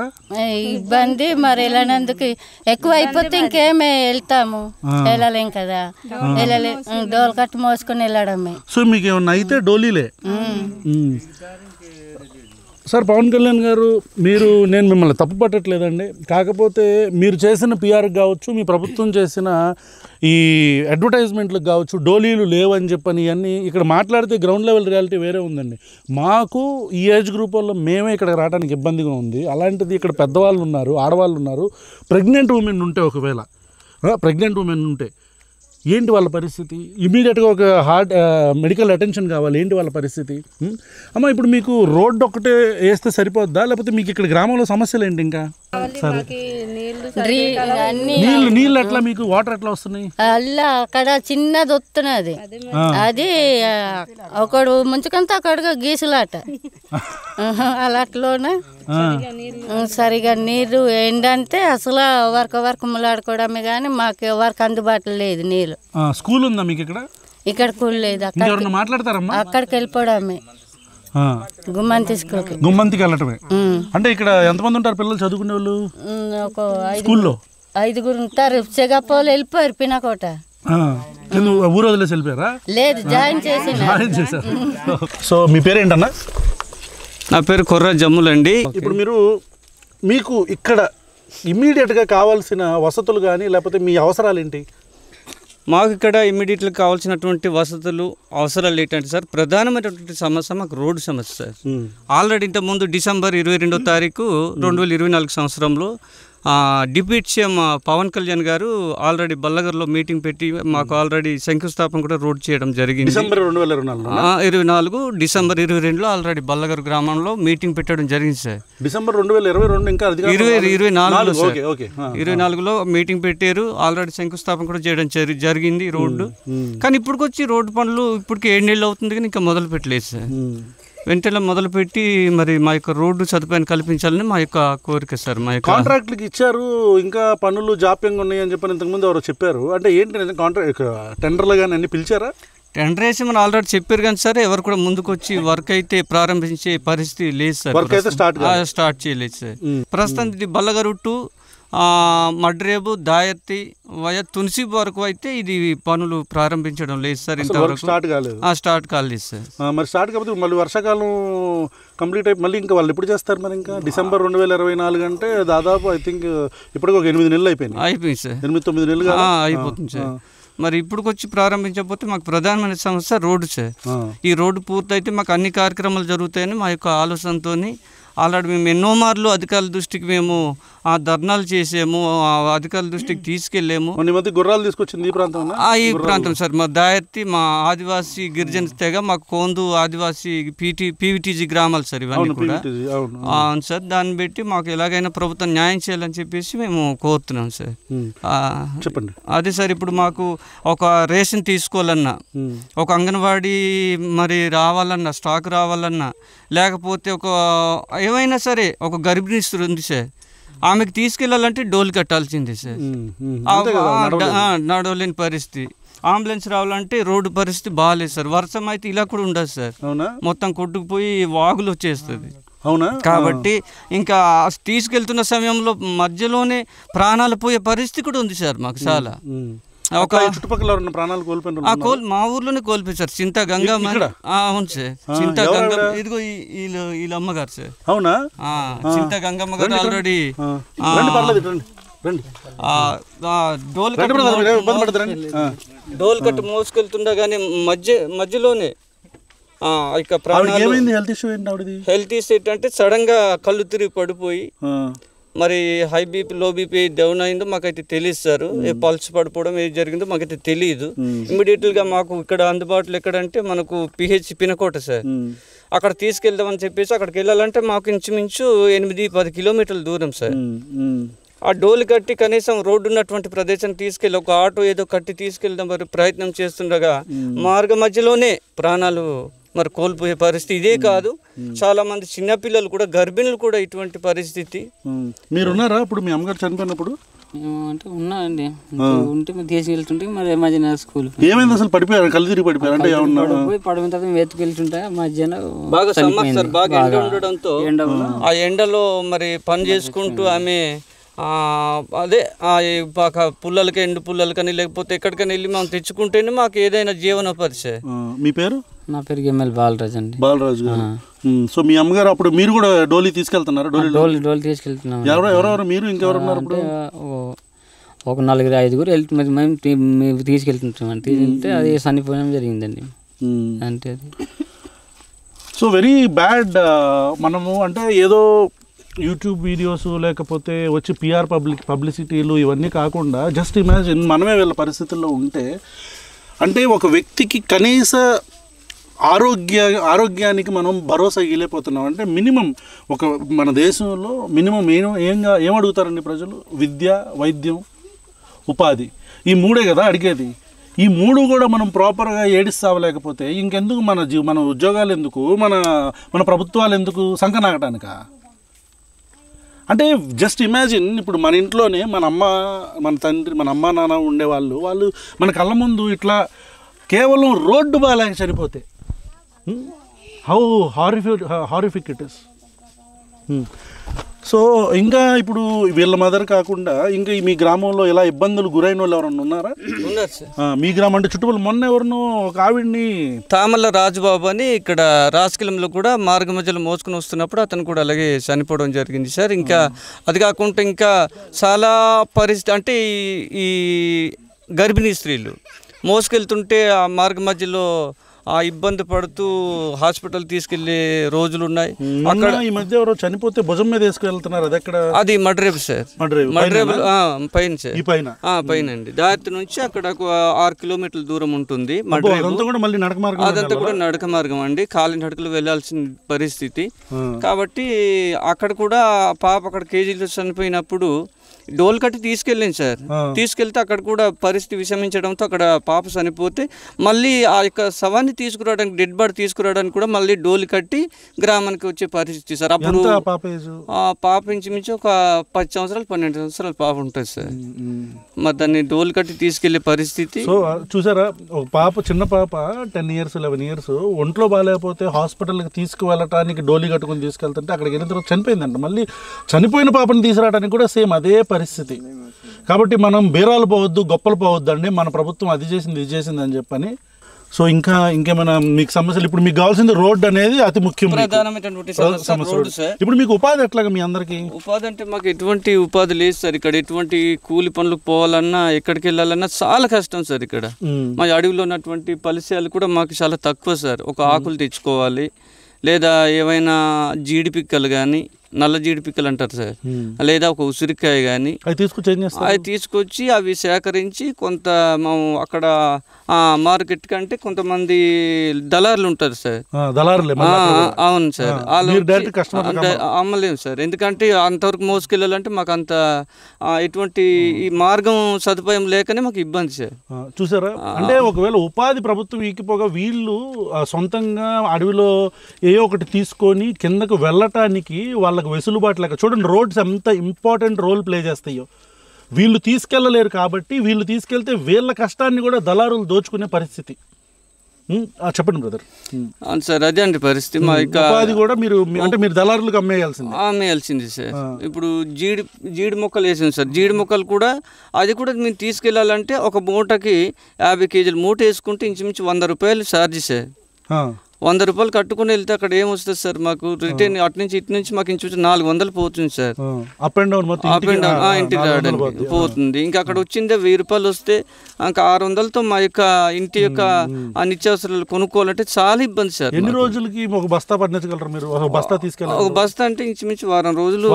ఇబ్బంది మరి వెళ్ళినందుకు ఎక్కువ అయిపోతే ఇంకేమే వెళ్తాము, వెళ్ళలేం కదా, డోల్ కట్టు మోసుకొని వెళ్ళడమే. సో మీకు ఏమన్నా అయితే డోలీలే. సార్ పవన్ కళ్యాణ్ గారు, నేను మిమ్మల్ని తప్పు పట్టట్లేదండి, కాకపోతే మీరు చేసిన పిఆర్కి కావచ్చు, మీ ప్రభుత్వం చేసిన ఈ అడ్వర్టైజ్మెంట్లకు కావచ్చు, డోలీలు లేవని చెప్పని ఇవన్నీ ఇక్కడ మాట్లాడితే గ్రౌండ్ లెవెల్ రియాలిటీ వేరే ఉందండి. మాకు ఈ ఏజ్ గ్రూప్ వల్ల మేమే ఇక్కడ రావడానికి ఇబ్బందిగా ఉంది. అలాంటిది ఇక్కడ పెద్దవాళ్ళు ఉన్నారు, ఆడవాళ్ళు ఉన్నారు, ప్రెగ్నెంట్ ఉమెన్ ఉంటే, ఒకవేళ ప్రెగ్నెంట్ ఉమెన్ ఉంటే ఏంటి వాళ్ళ పరిస్థితి? ఇమీడియట్గా ఒక మెడికల్ అటెన్షన్ కావాలి, ఏంటి వాళ్ళ పరిస్థితి? అమ్మ, ఇప్పుడు మీకు రోడ్డు ఒక్కటే వేస్తే సరిపోద్దా, లేకపోతే మీకు ఇక్కడ గ్రామంలో సమస్యలు ఏంటి ఇంకా? సరే, నీళ్ళు ఎట్లా, మీకు వాటర్ ఎట్లా వస్తున్నాయి? అలా అక్కడ చిన్నది వస్తున్నది, అది ఒకడు ముంచుకంతా అక్కడ గీసులాట అలాట్లోనే సరిగా నీరు ఏంటంటే అసలు వర్క్ ములాడుకోవడమే కానీ మాకు ఎవరికి అందుబాటులో లేదు నీళ్ళు. స్కూల్ ఉందా మీకు ఇక్కడ? ఇక్కడ స్కూల్ లేదు, మాట్లాడతారమ్మా, అక్కడికి వెళ్ళిపోవడమే. గుమ్మంతికి వెళ్ళటమే. అంటే ఇక్కడ ఎంతమంది ఉంటారు పిల్లలు చదువుకునే వాళ్ళు? ఒక స్కూల్లో 5 ఉంటారు. చెగపోలు వెళ్ళిపోయారు పినకోట. ఊరు వదిలేసి వెళ్ళిపోయారా? లేదు, జాయిన్ చేశారు. సో మీ పేరేంటన్నా? నా పేరు కొర్ర జమ్ములండి. ఇప్పుడు మీకు ఇక్కడ ఇమ్మీడియట్గా కావాల్సిన వసతులు కానీ లేకపోతే మీ అవసరాలు ఏంటి? మాకు ఇక్కడ ఇమ్మీడియట్గా కావాల్సినటువంటి వసతులు, అవసరాలు ఏంటంటే సార్, ప్రధానమైనటువంటి సమస్య మాకు రోడ్డు సమస్య సార్. ఆల్రెడీ ఇంతకుముందు డిసెంబర్ 22వ తారీఖు 2024 సంవత్సరంలో డిప్యూటీ సీఎం పవన్ కళ్యాణ్ గారు ఆల్రెడీ బల్లగర్లో మీటింగ్ పెట్టి మాకు ఆల్రెడీ శంకుస్థాపన కూడా రోడ్ చేయడం జరిగింది. డిసెంబర్ 2024 డిసెంబర్ 22లో ఆల్రెడీ బల్లగర్ గ్రామంలో మీటింగ్ పెట్టడం జరిగింది సార్. డిసెంబర్ 2022 ఇంకా 24లో మీటింగ్ పెట్టారు. ఆల్రెడీ శంకుస్థాపన కూడా చేయడం జరిగింది రోడ్డు. కానీ ఇప్పటికొచ్చి రోడ్డు పనులు ఇప్పటికి 7 నెలలు అవుతుంది కానీ ఇంకా మొదలు పెట్టలేదు సార్. వెంటనే మొదలుపెట్టి మరి మా యొక్క రోడ్డు సదుపాయాన్ని కల్పించాలని మా యొక్క కోరిక సార్. మా యొక్క కాంట్రాక్ట్లకి ఇచ్చారు, ఇంకా పనులు జాప్యంగా ఉన్నాయి అని చెప్పని ఇంతకుముందు ఎవరో చెప్పారు. అంటే ఏంటి కాంట్రాక్ట్ టెండర్లు కానీ అన్ని పిలిచారా? టెండర్ వేసి మనం ఆల్రెడీ చెప్పారు కానీ సార్, ఎవరు కూడా ముందుకు వచ్చి వర్క్ అయితే ప్రారంభించే పరిస్థితి లేదు సార్. వర్క్ అయితే స్టార్ట్ చేయలేదు సార్. ప్రస్తుతం ఇది బల్లగరు టు మడ్రేబు దాయర్తి వయ తులసి వరకు అయితే ఇది పనులు ప్రారంభించడం లేదు సార్. ఇంతవరకు స్టార్ట్ కాలేదు సార్. మరి స్టార్ట్ కాకపోతే మళ్ళీ వర్షాకాలం కంప్లీట్ అయి మళ్ళీ ఇంకా వాళ్ళు ఎప్పుడు చేస్తారు మరి? ఇంకా డిసెంబర్ 2024 అంటే దాదాపు ఐ థింక్ ఇప్పటికి ఒక 8 నెలలు అయిపోయింది సార్. 8-9 నెలలు అయిపోతుంది సార్. మరి ఇప్పుడుకొచ్చి ప్రారంభించకపోతే మాకు ప్రధానమైన సమస్య రోడ్డు సార్. ఈ రోడ్డు పూర్తయితే మాకు అన్ని కార్యక్రమాలు జరుగుతాయని మా యొక్క ఆలోచనతో ఆల్రెడీ మేము ఎన్నో మార్లు అధికారుల దృష్టికి మేము ధర్నాలు చేసాము, అధికారుల దృష్టికి తీసుకెళ్ళాము. గుర్రాలు తీసుకొచ్చింది ఈ ప్రాంతం సార్. మా దాయర్తి, మా ఆదివాసీ గిరిజన తెగ, మా కోందు ఆదివాసీ పీవీటీజీ గ్రామాలు సార్ ఇవన్నీ కూడా. అవును సార్. దాన్ని బట్టి మాకు ఎలాగైనా ప్రభుత్వం న్యాయం చేయాలని చెప్పేసి మేము కోరుతున్నాం సార్. చెప్పండి. అదే సార్, ఇప్పుడు మాకు ఒక రేషన్ తీసుకోవాలన్నా, ఒక అంగన్వాడీ మరి రావాలన్నా, స్టాక్ రావాలన్నా, లేకపోతే ఒక ఏమైనా సరే ఒక గర్భిణీ ఉంది సార్, ఆమెకు తీసుకెళ్ళాలంటే డోలు కట్టాల్సిందే సార్. నడవలేని పరిస్థితి. అంబులెన్స్ రావాలంటే రోడ్డు పరిస్థితి బాగాలేదు సార్. వర్షం అయితే ఇలా కూడా ఉండదు సార్, మొత్తం కొట్టుకుపోయి వాగులు వచ్చేస్తుంది. కాబట్టి ఇంకా తీసుకెళ్తున్న సమయంలో మధ్యలోనే ప్రాణాలు పోయే పరిస్థితి కూడా ఉంది సార్ మాకు చాలా. ఒక చుట్టుపక్కల ప్రాణాలు కోల్పోయిన మా ఊర్లోనే కోల్పోయి సార్. చింత గంగమ్మ. అవును సార్, చింత గంగమ్మ. ఇదిగో వీళ్ళ అమ్మగారు సార్. అవునా? చింత గంగమ్మ గారు ఆల్రెడీ డోల్ కట్టు మోసుకెళ్తుండగా కానీ మధ్యలోనే హెల్త్ ఇష్యూ ఏంటంటే సడన్ గా కళ్ళు తిరిగి పడిపోయి మరి high BP low BP down అయిందో మాకైతే తెలియదు సార్. పల్స్ పడిపోవడం ఏది జరిగిందో మాకైతే తెలియదు. ఇమ్మీడియట్గా మాకు ఇక్కడ అందుబాటులో ఎక్కడంటే మనకు పిహెచ్ పినకోట సార్. అక్కడ తీసుకెళ్దామని చెప్పేసి అక్కడికి వెళ్ళాలంటే మాకు ఇంచుమించు 8-10 కిలోమీటర్ల దూరం సార్. ఆ డోలు కట్టి కనీసం రోడ్డు ఉన్నటువంటి ప్రదేశానికి తీసుకెళ్ళి ఒక ఆటో ఏదో కట్టి తీసుకెళ్దాం మరి ప్రయత్నం చేస్తుండగా మార్గ మధ్యలోనే ప్రాణాలు మరి కోల్పోయే పరిస్థితి. ఇదే కాదు, చాలా మంది చిన్నపిల్లలు కూడా, గర్భిణులు కూడా ఇటువంటి పరిస్థితి. మీరున్నారా ఇప్పుడు మీ అమ్మగారు చనిపోయినప్పుడు? అంటే ఉన్నాయండి, ఉంటే మేము తీసుకెళ్తుంటే మరి మధ్యాహ్నం స్కూల్ ఏమైంది అసలు? పడిపోయారు, కళ్ళు తిరిగి పడిపోయారు అంటే ఏమన్నా? పోయి పడిన తర్వాత మేము ఎత్తుకెళ్తుంటే మధ్యాహ్నం బాగా సమ్మర్ సార్, బాగా ఎండ ఉండడంతో ఆ ఎండలో మరి పని చేసుకుంటూ ఆమె అదే పుల్లలకి, ఎండు పుల్లలకని లేకపోతే ఎక్కడికైనా వెళ్ళి మనం తెచ్చుకుంటేనే మాకు ఏదైనా జీవనోపాధి సార్. మీ పేరు? నా పేరు ఎమ్మెల్యే బాలరాజు అండి. బాలరాజు గారు. సో మీ అమ్మగారు అప్పుడు మీరు కూడా డోలీ తీసుకెళ్తున్నారు? డోలి తీసుకెళ్తున్నాం. ఎవరెవరు మీరు ఇంకెవరు ఉన్నారు? ఒక 4-5 మేము తీసుకెళ్తుంటాం. తీసుకెళ్తే అది చనిపోవడం జరిగిందండి. అంటే అది సో వెరీ బ్యాడ్. మనము అంటే ఏదో యూట్యూబ్ వీడియోస్ లేకపోతే వచ్చి పిఆర్ పబ్లిసిటీలు ఇవన్నీ కాకుండా జస్ట్ ఇమాజిన్ మనమే వీళ్ళ పరిస్థితుల్లో ఉంటే, అంటే ఒక వ్యక్తికి కనీస ఆరోగ్యానికి మనం భరోసా ఇవ్వలేకపోతున్నాం. అంటే మినిమం ఒక మన దేశంలో మినిమం ఏం అడుగుతారండి ప్రజలు? విద్య, వైద్యం, ఉపాధి, ఈ 3 కదా అడిగేది. ఈ 3 కూడా మనం ప్రాపర్గా ఏడిస్తావలేకపోతే ఇంకెందుకు మన ఉద్యోగాలు ఎందుకు, మన ప్రభుత్వాలు ఎందుకు సంకనాగటానిక? అంటే జస్ట్ ఇమాజిన్, ఇప్పుడు మన ఇంట్లోనే మన అమ్మ, మన తండ్రి, మన అమ్మ నాన్న ఉండేవాళ్ళు, వాళ్ళు మన కళ్ళ ముందు ఇట్లా కేవలం రోడ్డు బాలేక చనిపోతే how horrific it is. So ఇంకా ఇప్పుడు వీళ్ళ మదర్ కాకుండా ఇంకా మీ గ్రామంలో ఇలా ఇబ్బందులు గురైన వాళ్ళు ఎవరన్నా ఉన్నారా? ఉన్నారు సార్. మీ గ్రామం అంటే చుట్టుపక్కల మొన్న ఎవరినో ఒక ఆవిడ్ని తామల్ల రాజుబాబు అని ఇక్కడ రాజకీయంలో కూడా మార్గ మధ్యలో మోసుకుని వస్తున్నప్పుడు అతను కూడా అలాగే చనిపోవడం జరిగింది సార్. ఇంకా అది కాకుండా ఇంకా చాలా పరిస్థితి అంటే ఈ గర్భిణీ స్త్రీలు మోసుకెళ్తుంటే ఆ మార్గ మధ్యలో ఆ ఇబ్బంది పడుతూ హాస్పిటల్ తీసుకెళ్లే రోజులు ఉన్నాయి. అక్కడ ఈ మధ్య ఎవరో చనిపోతే భుజం మీద వేసుకెళ్తున్నారు, అది ఎక్కడ? అది మడ్రేబు సార్. మడ్రేబు పైన సార్, పైన అండి. దారి నుంచి అక్కడ 6 కిలోమీటర్ల దూరం ఉంటుంది మడ్రేబు. అదంతా కూడా నడక మార్గం అండి, కాలినడకలు వెళ్లాల్సిన పరిస్థితి. కాబట్టి అక్కడ కూడా పాప అక్కడ కేజీలో చనిపోయినప్పుడు డోల్ కట్టి తీసుకెళ్ళింది సార్. తీసుకెళ్తే అక్కడ కూడా పరిస్థితి విషమించడంతో అక్కడ పాప చనిపోతే మళ్ళీ ఆ యొక్క శవాన్ని తీసుకురావడానికి, డెడ్ బాడీ తీసుకురావడానికి కూడా మళ్ళీ డోల్ కట్టి గ్రామానికి వచ్చే పరిస్థితి సార్. అప్పుడు ఆ పాప ఇంచుమించు ఒక 10 సంవత్సరాలు 12 సంవత్సరాల పాప ఉంటుంది సార్. మరి దాన్ని డోల్ కట్టి తీసుకెళ్లే పరిస్థితి. సో చూసారా, ఒక పాప, చిన్న పాప 10 years 11 years ఒంట్లో బాగాలేకపోతే హాస్పిటల్కి తీసుకువెళ్ళటానికి డోలీ కట్టుకుని తీసుకెళ్తుంటే అక్కడికి వెళ్ళిన తర్వాత చనిపోయిందంట. మళ్ళీ చనిపోయిన పాపని తీసుకురావడానికి కూడా సేమ్ అదే పరిస్థితి. కాబట్టి మనం బేరాలు పోవద్దు, గొప్పలు పోవద్దు అండి, మన ప్రభుత్వం అది చేసింది ఇది చేసింది అని చెప్పని. సో ఇంకేమైనా మీకు సమస్యలు? ఇప్పుడు మీకు కావాల్సింది రోడ్డు అనేది అతి ముఖ్యం, ప్రధానమైనటువంటి సమస్య. ఇప్పుడు మీకు ఉపాధి ఎట్లాగా మీ అందరికి? ఉపాధి అంటే మాకు ఎటువంటి ఉపాధి లేదు సార్. ఇక్కడ ఎటువంటి కూలి పనులకు పోవాలన్నా, ఎక్కడికి వెళ్ళాలన్నా చాలా కష్టం సార్. ఇక్కడ మా అడవిలో ఉన్నటువంటి ఫలితాలు కూడా మాకు చాలా తక్కువ సార్. ఒక ఆకులు తెచ్చుకోవాలి, లేదా ఏవైనా జీడి పిక్కలు కానీ, నల్ల జీడి పిక్కలు అంటారు సార్, లేదా ఒక ఉసిరికాయ కానీ అవి తీసుకొచ్చి అవి సేకరించి కొంత మేము అక్కడ మార్కెట్ కంటే కొంతమంది దళారులు ఉంటారు సార్. అవును సార్, అంటే అమ్మలేము సార్. ఎందుకంటే అంతవరకు మోసుకెళ్ళాలంటే మాకు అంత ఎటువంటి ఈ మార్గం సదుపాయం లేకనే మాకు ఇబ్బంది సార్. చూసారా, అంటే ఒకవేళ ఉపాధి ప్రభుత్వం ఈకిపోగా వీళ్ళు సొంతంగా అడవిలో ఏ ఒకటి తీసుకొని కిందకు వెళ్ళటానికి వాళ్ళకి వెసులుబాటు లేక, చూడండి రోడ్స్ ఎంత ఇంపార్టెంట్ రోల్ ప్లే చేస్తాయో. వీళ్ళు తీసుకెళ్ళలేరు కాబట్టి వీళ్ళు తీసుకెళ్తే వీళ్ళ కష్టాన్ని కూడా దళారులు దోచుకునే పరిస్థితి. చెప్పండి బ్రదర్. అవును సార్, అదే అండి పరిస్థితి. మా ఉపాధి కూడా మీరు దళారులకు అమ్మేయాల్సింది సార్. ఇప్పుడు జీడి మొక్కలు వేసింది సార్. జీడి మొక్కలు కూడా అది కూడా మేము తీసుకెళ్ళాలంటే ఒక మూటకి 50 కేజీలు మూట వేసుకుంటే ఇంచుమించు 100 రూపాయలు ఛార్జీ సార్. 100 రూపాయలు కట్టుకుని వెళ్తే అక్కడ ఏమొస్తుంది సార్ మాకు రిటర్న్ అటు నుంచి ఇటు నుంచి మాకు ఇంచుమించు 400 పోతుంది సార్. అప్ అండ్ డౌన్ ఇంటికి రావడానికి పోతుంది. ఇంకా అక్కడ వచ్చిందే 1000 రూపాయలు వస్తే ఇంకా 600లతో మా యొక్క ఇంటి యొక్క నిత్యావసరాలు కొనుక్కోవాలంటే చాలా ఇబ్బంది సార్. ఎన్ని రోజులకి ఒక బస్తా పండించగలరు మీరు? ఒక బస్తా తీసుకెళ్ళాలి. ఒక బస్తా అంటే ఇంచుమించు వారం రోజులు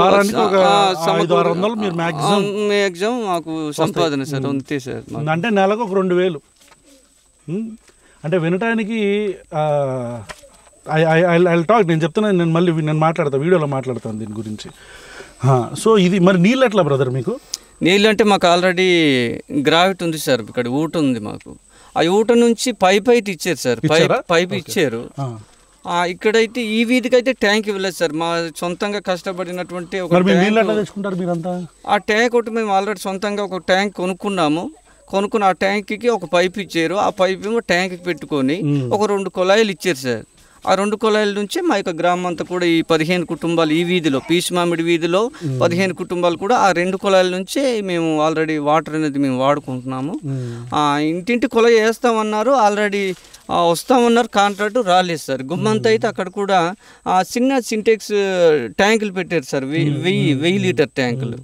మ్యాక్సిమం మాకు సంపాదన సార్ అంతే సార్. అంటే నెలకు ఒక 2000. అంటే వినటానికి ఐ టాక్, నేను చెప్తున్నాను, నేను మాట్లాడతాను, వీడియోలో మాట్లాడతాను దీని గురించి. సో ఇది మరి నీళ్ళు ఎట్లా బ్రదర్ మీకు? నీళ్ళు అంటే మాకు ఆల్రెడీ గ్రావిటీ ఉంది సార్, ఇక్కడ ఊట ఉంది మాకు. ఆ ఊట నుంచి పైప్ అయితే ఇచ్చారు సార్, పైప్ ఇచ్చారు. ఇక్కడైతే ఈ వీధికి అయితే ట్యాంక్ ఇవ్వలేదు సార్. మా సొంతంగా కష్టపడినటువంటి ఒక ఆ ట్యాంక్ ఒకటి మేము ఆల్రెడీ సొంతంగా ఒక ట్యాంక్ కొనుక్కుని ఆ ట్యాంక్కి ఒక పైప్ ఇచ్చారు. ఆ పైప్ ఏమో ట్యాంక్కి పెట్టుకొని ఒక 2 కుళాయిలు ఇచ్చారు సార్. ఆ 2 కుళాయిల నుంచి మా యొక్క గ్రామం అంతా కూడా ఈ 15 కుటుంబాలు, ఈ వీధిలో పీచుమామిడి వీధిలో 15 కుటుంబాలు కూడా ఆ 2 కుళాయిల నుంచే మేము ఆల్రెడీ వాటర్ అనేది మేము వాడుకుంటున్నాము. ఇంటింటి కుళాయి వేస్తామన్నారు, ఆల్రెడీ వస్తామన్నారు, కాంట్రాక్ట్ రాలేదు సార్. గుమ్మంతా అయితే అక్కడ కూడా చిన్న సింటెక్స్ ట్యాంకులు పెట్టారు సార్, 1000 లీటర్ ట్యాంకులు.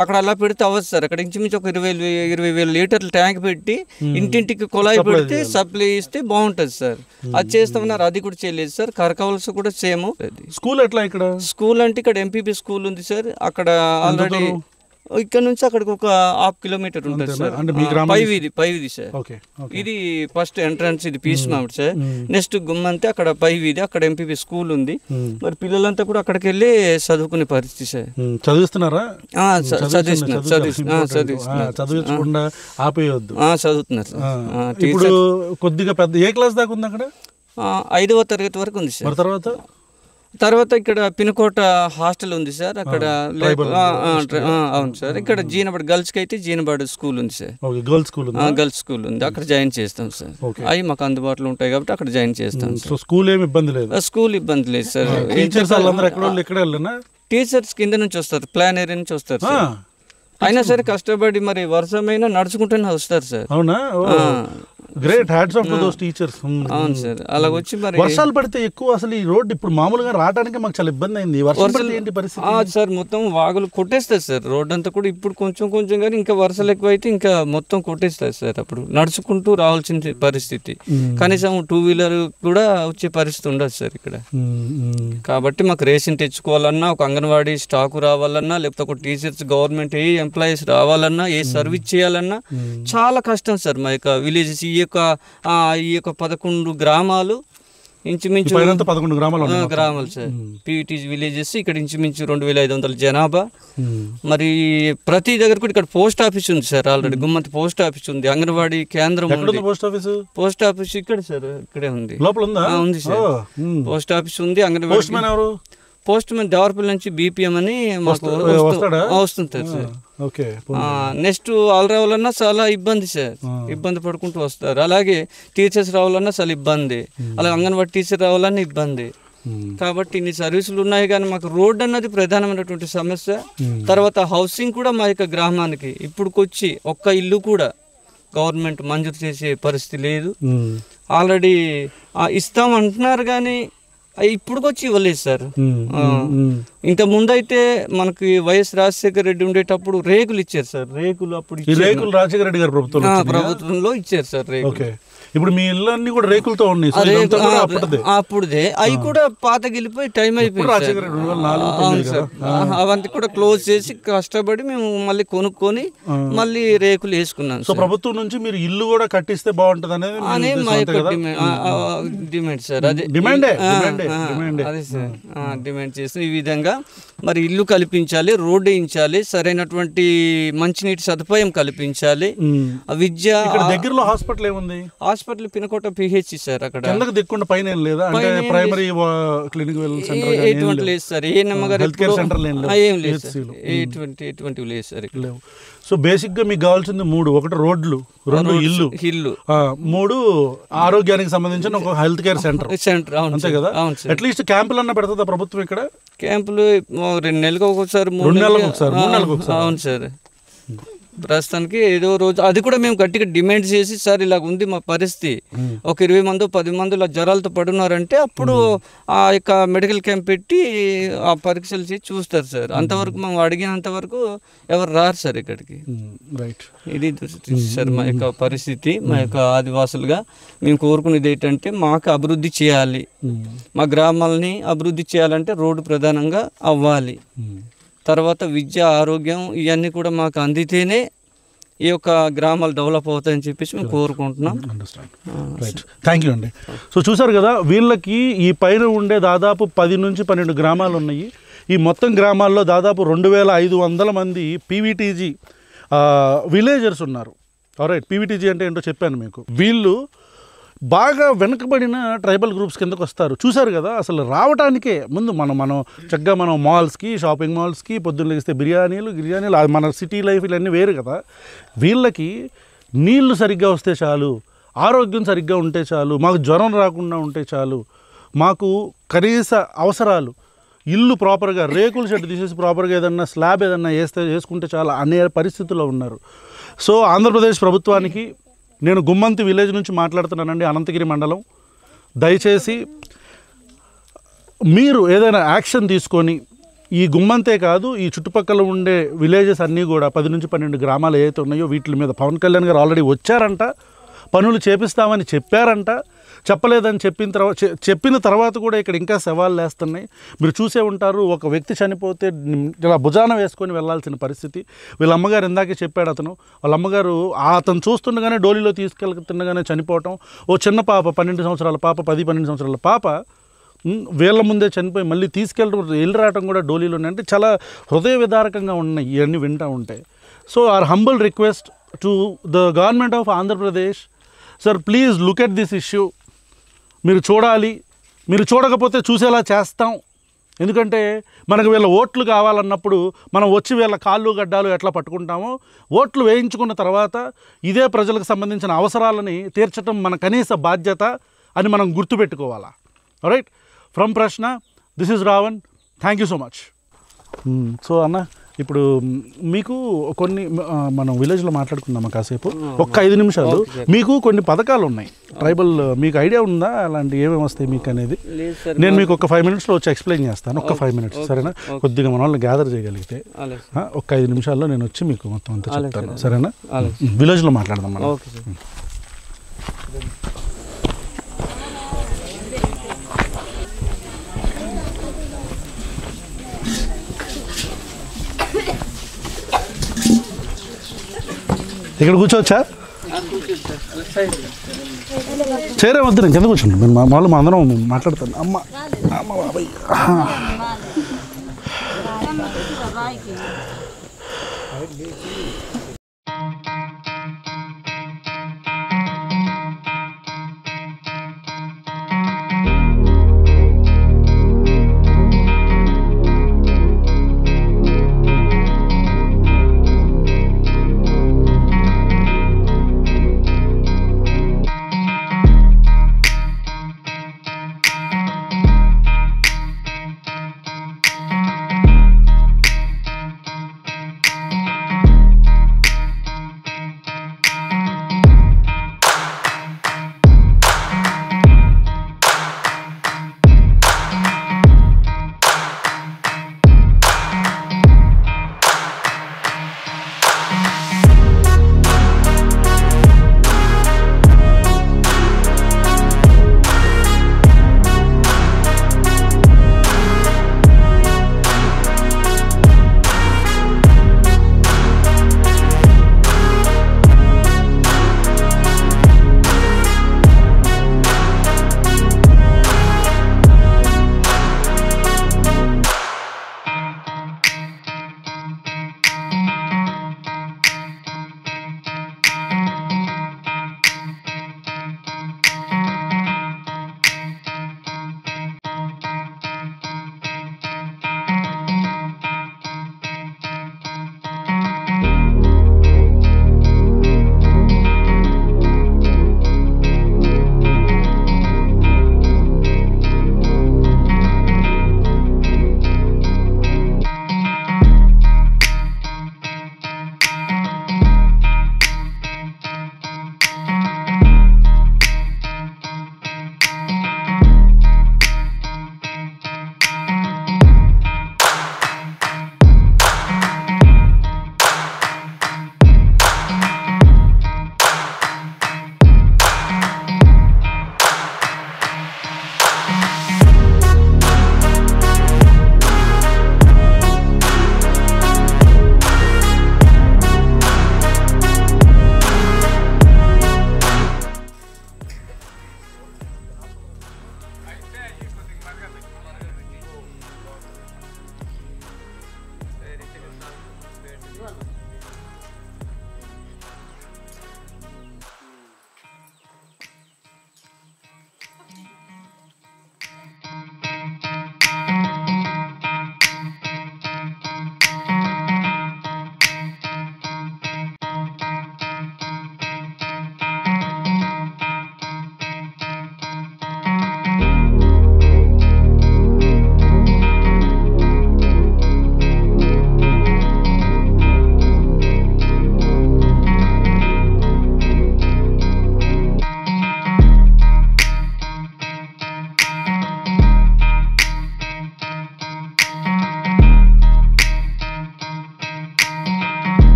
అక్కడ అలా పెడితే అవ్వదు సార్. అక్కడ ఇంచుమించు ఒక 20,000 లీటర్ల ట్యాంక్ పెట్టి ఇంటింటికి కుళాయి పెడితే సప్లై ఇస్తే బాగుంటుంది సార్. అది చేస్తామన్నారు, అది కూడా చేయలేదు సార్. కరకవలస కూడా సేమ్. స్కూల్ ఎట్లా ఇక్కడ? స్కూల్ అంటే ఇక్కడ ఎంపీపీ స్కూల్ ఉంది సార్. అక్కడ ఆల్రెడీ ఇక్కడ నుంచి అక్కడికి ఒక 1/2 కిలోమీటర్ ఉంటుంది సార్. పైవిధి సార్. ఇది ఫస్ట్ ఎంట్రన్స్, ఇది పీచుమామిడి సార్. నెక్స్ట్ గుమ్మంతే అక్కడ పైవిధి, అక్కడ ఎంపీపీ స్కూల్ ఉంది. మరి పిల్లలంతా కూడా అక్కడికి వెళ్ళి చదువుకునే పరిస్థితి సార్. చదివిస్తున్నారా? చదువుతున్నారు సార్. ఇప్పుడు కొద్దిగా పెద్ద ఏ క్లాస్ దాకా ఉంది అక్కడ? 5వ తరగతి వరకు ఉంది సార్. తర్వాత ఇక్కడ పినకోట హాస్టల్ ఉంది సార్. అక్కడ అవును సార్. ఇక్కడ జీనబడి గర్ల్స్కి అయితే జీనబడి స్కూల్ ఉంది సార్. గర్ల్స్ స్కూల్ ఉంది, అక్కడ జాయిన్ చేస్తాం సార్. అవి మాకు అందుబాటులో ఉంటాయి కాబట్టి అక్కడ జాయిన్ చేస్తాం సార్. స్కూల్ ఏమి ఇబ్బంది లేదు? స్కూల్ ఇబ్బంది లేదు సార్. టీచర్స్ కింద నుంచి వస్తారు, ప్లాన్ ఏరియా నుంచి వస్తారు సార్. అయినా సరే కష్టపడి మరి వర్షమైనా నడుచుకుంటూనే వస్తారు సార్. అవునా? Great, hats off to those teachers. అవును సార్. అలా వచ్చి మరి వర్షాలు పడితే ఎక్కువ అసలు ఈ రోడ్ ఇప్పుడు మామూలుగా రావడానికి మాకు చాలా ఇబ్బంది అయింది. వర్షం పడితే ఏంటి పరిస్థితి సార్? మొత్తం వాగులు కొట్టేస్తారు సార్ రోడ్ అంతా కూడా. ఇప్పుడు కొంచెం కానీ ఇంకా వర్షాలు ఎక్కువ అయితే ఇంకా మొత్తం కొట్టేస్తారు సార్. అప్పుడు నడుచుకుంటూ రావాల్సిన పరిస్థితి, కనీసం 2 వీలర్ కూడా వచ్చే పరిస్థితి ఉండదు సార్ ఇక్కడ. కాబట్టి మాకు రేషన్ తెచ్చుకోవాలన్నా, ఒక అంగన్వాడీ స్టాకు రావాలన్నా, లేకపోతే ఒక టీచర్స్, గవర్నమెంట్ ఏ ఎంప్లాయీస్ రావాలన్నా, ఏ సర్వీస్ చేయాలన్నా చాలా కష్టం సార్. మా యొక్క విలేజెస్ ఈ యొక్క 11 గ్రామాలు, ఇంచుమించు 11 గ్రామాలు సార్. పీవీటీ విలేజెస్ ఇక్కడ ఇంచుమించు 2500 జనాభా. మరి ప్రతి దగ్గర కూడా ఇక్కడ పోస్ట్ ఆఫీస్ ఉంది సార్. ఆల్రెడీ గుమ్మంతి పోస్ట్ ఆఫీస్ ఉంది, అంగన్వాడీ కేంద్రం ఉంది. పోస్ట్ ఆఫీస్ ఇక్కడ సార్, ఇక్కడే ఉంది, ఉంది సార్. పోస్ట్ ఆఫీస్ ఉంది, అంగన్వాడీ. పోస్ట్ మ్యాన్ దేవరపల్లి నుంచి బీపీఎం అని మాకు వస్తుంటారు సార్. నెక్స్ట్ వాళ్ళు రావాలన్నా చాలా ఇబ్బంది సార్, ఇబ్బంది పడుకుంటూ వస్తారు. అలాగే టీచర్స్ రావాలన్నా చాలా ఇబ్బంది, అలాగే అంగన్వాడీ టీచర్ రావాలన్నా ఇబ్బంది. కాబట్టి ఇన్ని సర్వీసులు ఉన్నాయి కానీ మాకు రోడ్ అన్నది ప్రధానమైనటువంటి సమస్య. తర్వాత హౌసింగ్ కూడా మా యొక్క గ్రామానికి ఇప్పుడుకొచ్చి ఒక్క ఇల్లు కూడా గవర్నమెంట్ మంజూరు చేసే పరిస్థితి లేదు. ఆల్రెడీ ఇస్తామంటున్నారు కానీ ఇప్పుడుకొచ్చి ఇవ్వలేదు సార్. ఇంత ముందైతే మనకి వైఎస్ రాజశేఖర రెడ్డి ఉండేటప్పుడు రేకులు ఇచ్చారు సార్. రేకులు అప్పుడు రాజశేఖర రెడ్డి గారి ప్రభుత్వంలో ఇచ్చారు సార్ రేకులు. ఇప్పుడు మీ ఇల్లు అన్ని కూడా రేకులతో ఉన్నాయి. అప్పుడుదే అవి కూడా పాత గెలిపోయి టైం అయిపోయింది. అవంతా కూడా క్లోజ్ చేసి కష్టపడి మేము మళ్ళీ కొనుక్కొని మళ్ళీ రేకులు వేసుకున్నాం. సో ప్రభుత్వం నుంచి మీరు ఇల్లు కూడా కట్టిస్తే బాగుంటది అనేది మా యొక్క డిమాండ్ సార్. అదే అదే సార్ డిమాండ్ చేసి ఈ విధంగా మరి ఇల్లు కల్పించాలి, రోడ్డు వేయించాలి, సరైనటువంటి మంచినీటి సదుపాయం కల్పించాలి. విద్య దగ్గరలో హాస్పిటల్ ఏముంది? Hospital Pinakota PHC sir. అక్కడ పైన ప్రైమరీ క్లినిక్ ఎటువంటి లేదు సార్. ఏ నమ్మగారు ఏం లేదు సార్, ఎటువంటివి లేదు సార్ ఇక్కడ. సో బేసిక్ గా మీకు కావాల్సింది 3: 1 రోడ్లు, 2 ఇల్లు, 3 ఆరోగ్యానికి సంబంధించిన ఒక హెల్త్ కేర్ సెంటర్. అంతే కదా? అట్లీస్ట్ క్యాంపులు అన్న పెడుతుందా ప్రభుత్వం ఇక్కడ? క్యాంపులు 2 నెలలకు ఒకసారి, 3 నెలలకు ఒకసారి. అవును సార్. ప్రస్తుతానికి ఏదో రోజు అది కూడా మేము గట్టిగా డిమాండ్ చేసి, సార్ ఇలాగ ఉంది మా పరిస్థితి, ఒక 20 మంది 10 మంది ఇలా జ్వరాలతో పడున్నారంటే అప్పుడు ఆ యొక్క మెడికల్ క్యాంప్ పెట్టి ఆ పరీక్షలు చేసి చూస్తారు సార్. అంతవరకు మేము అడిగినంత వరకు ఎవరు రారు సార్ ఇక్కడికి. ఇది సార్ మా యొక్క పరిస్థితి. మా యొక్క ఆదివాసులుగా మేము కోరుకునేది ఏంటంటే మాకు అభివృద్ధి చేయాలి, మా గ్రామాలని అభివృద్ధి చేయాలంటే రోడ్డు ప్రధానంగా అవ్వాలి. తర్వాత విద్య, ఆరోగ్యం ఇవన్నీ కూడా మాకు అందితేనే ఈ యొక్క గ్రామాలు డెవలప్ అవుతాయని చెప్పేసి మేము కోరుకుంటున్నాం. అండర్స్టాండ్. రైట్, థ్యాంక్ యూ అండి. సో చూసారు కదా, వీళ్ళకి ఈ పైన ఉండే దాదాపు 10 నుంచి 12 గ్రామాలు ఉన్నాయి. ఈ మొత్తం గ్రామాల్లో దాదాపు 2500 మంది పీవీటీజీ విలేజర్స్ ఉన్నారు. రైట్, పీవీటీజీ అంటే ఏంటో చెప్పాను మీకు. వీళ్ళు బాగా వెనుకబడిన ట్రైబల్ గ్రూప్స్ కిందకు వస్తారు. చూసారు కదా, అసలు రావటానికే ముందు మనం చక్కగా మనం మాల్స్కి, షాపింగ్ మాల్స్కి పొద్దున్న లేస్తే బిర్యానీలు మన సిటీ లైఫ్ ఇవన్నీ వేరు కదా. వీళ్ళకి నీళ్లు సరిగ్గా వస్తే చాలు, ఆరోగ్యం సరిగ్గా ఉంటే చాలు, మాకు జ్వరం రాకుండా ఉంటే చాలు, మాకు కనీస అవసరాలు, ఇల్లు ప్రాపర్గా రేకుల షెడ్ తీసేసి ప్రాపర్గా ఏదన్నా స్లాబ్ ఏదన్నా వేసుకుంటే చాలా అనే పరిస్థితుల్లో ఉన్నారు. సో ఆంధ్రప్రదేశ్ ప్రభుత్వానికి నేను గుమ్మంతి విలేజ్ నుంచి మాట్లాడుతున్నానండి, అనంతగిరి మండలం. దయచేసి మీరు ఏదైనా యాక్షన్ తీసుకొని ఈ గుమ్మంతే కాదు, ఈ చుట్టుపక్కల ఉండే విలేజెస్ అన్నీ కూడా 10 నుంచి 12 గ్రామాలు ఏవైతే ఉన్నాయో వీటి మీద పవన్ కళ్యాణ్ గారు ఆల్రెడీ వచ్చారంట, పనులు చేపిస్తామని చెప్పారంట. చెప్పలేదని చెప్పిన తర్వాత కూడా ఇక్కడ ఇంకా సవాళ్ళు లేస్తున్నాయి. మీరు చూసే ఉంటారు, ఒక వ్యక్తి చనిపోతే ఇలా భుజాన వేసుకొని వెళ్ళాల్సిన పరిస్థితి. వీళ్ళ అమ్మగారు ఇందాకే చెప్పాడు, వాళ్ళ అమ్మగారు అతను చూస్తుండగానే డోలీలో తీసుకెళ్తుండగానే చనిపోవటం. ఓ చిన్న పాప 12 సంవత్సరాల పాప, 10-12 సంవత్సరాల పాప వీళ్ళ ముందే చనిపోయి మళ్ళీ వెళ్ళి రావటం కూడా డోలీలోనే. అంటే చాలా హృదయ విదారకంగా ఉన్నాయి ఇవన్నీ వింటూ ఉంటాయి. So our humble request to the government of Andhra Pradesh, sir please look at this issue. మీరు చూడాలి, మీరు చూడకపోతే చూసేలా చేస్తాం. ఎందుకంటే మనకు వీళ్ళ ఓట్లు కావాలన్నప్పుడు మనం వచ్చి వీళ్ళ కాళ్ళు గడ్డాలు ఎట్లా పట్టుకుంటామో, ఓట్లు వేయించుకున్న తర్వాత ఇదే ప్రజలకు సంబంధించిన అవసరాలని తీర్చడం మన కనీస బాధ్యత అని మనం గుర్తుపెట్టుకోవాలా. రైట్, ఫ్రమ్ ప్రశ్న, this is Ravan, thank you so much. So అన్న, ఇప్పుడు మీకు కొన్ని మనం విలేజ్లో మాట్లాడుకుందామా కాసేపు, ఒక్క 5 నిమిషాలు. మీకు కొన్ని పథకాలు ఉన్నాయి ట్రైబల్, మీకు ఐడియా ఉందా అలాంటి ఏమేమి వస్తాయి మీకు అనేది? నేను మీకు ఒక 5 minutesలో వచ్చి ఎక్స్ప్లెయిన్ చేస్తాను. ఒక్క 5 minutes సరేనా? కొద్దిగా మన వాళ్ళని గ్యాదర్ చేయగలిగితే ఒక్క 5 నిమిషాల్లో నేను వచ్చి మీకు మొత్తం అంతా చెప్తాను, సరేనా? విలేజ్లో మాట్లాడదాం మనం. ఇక్కడ కూర్చోవచ్చా? చేరే వద్దు, నేను కింద కూర్చుంటాను. మేము మామూలు మా అందరం మాట్లాడతాను. అమ్మ బాబాయ్,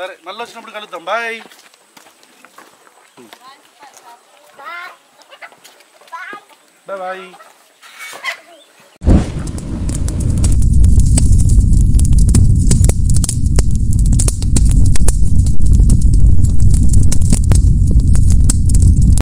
సరే మళ్ళీ వచ్చినప్పుడు కలుద్దాం. బాయ్. Bye bye.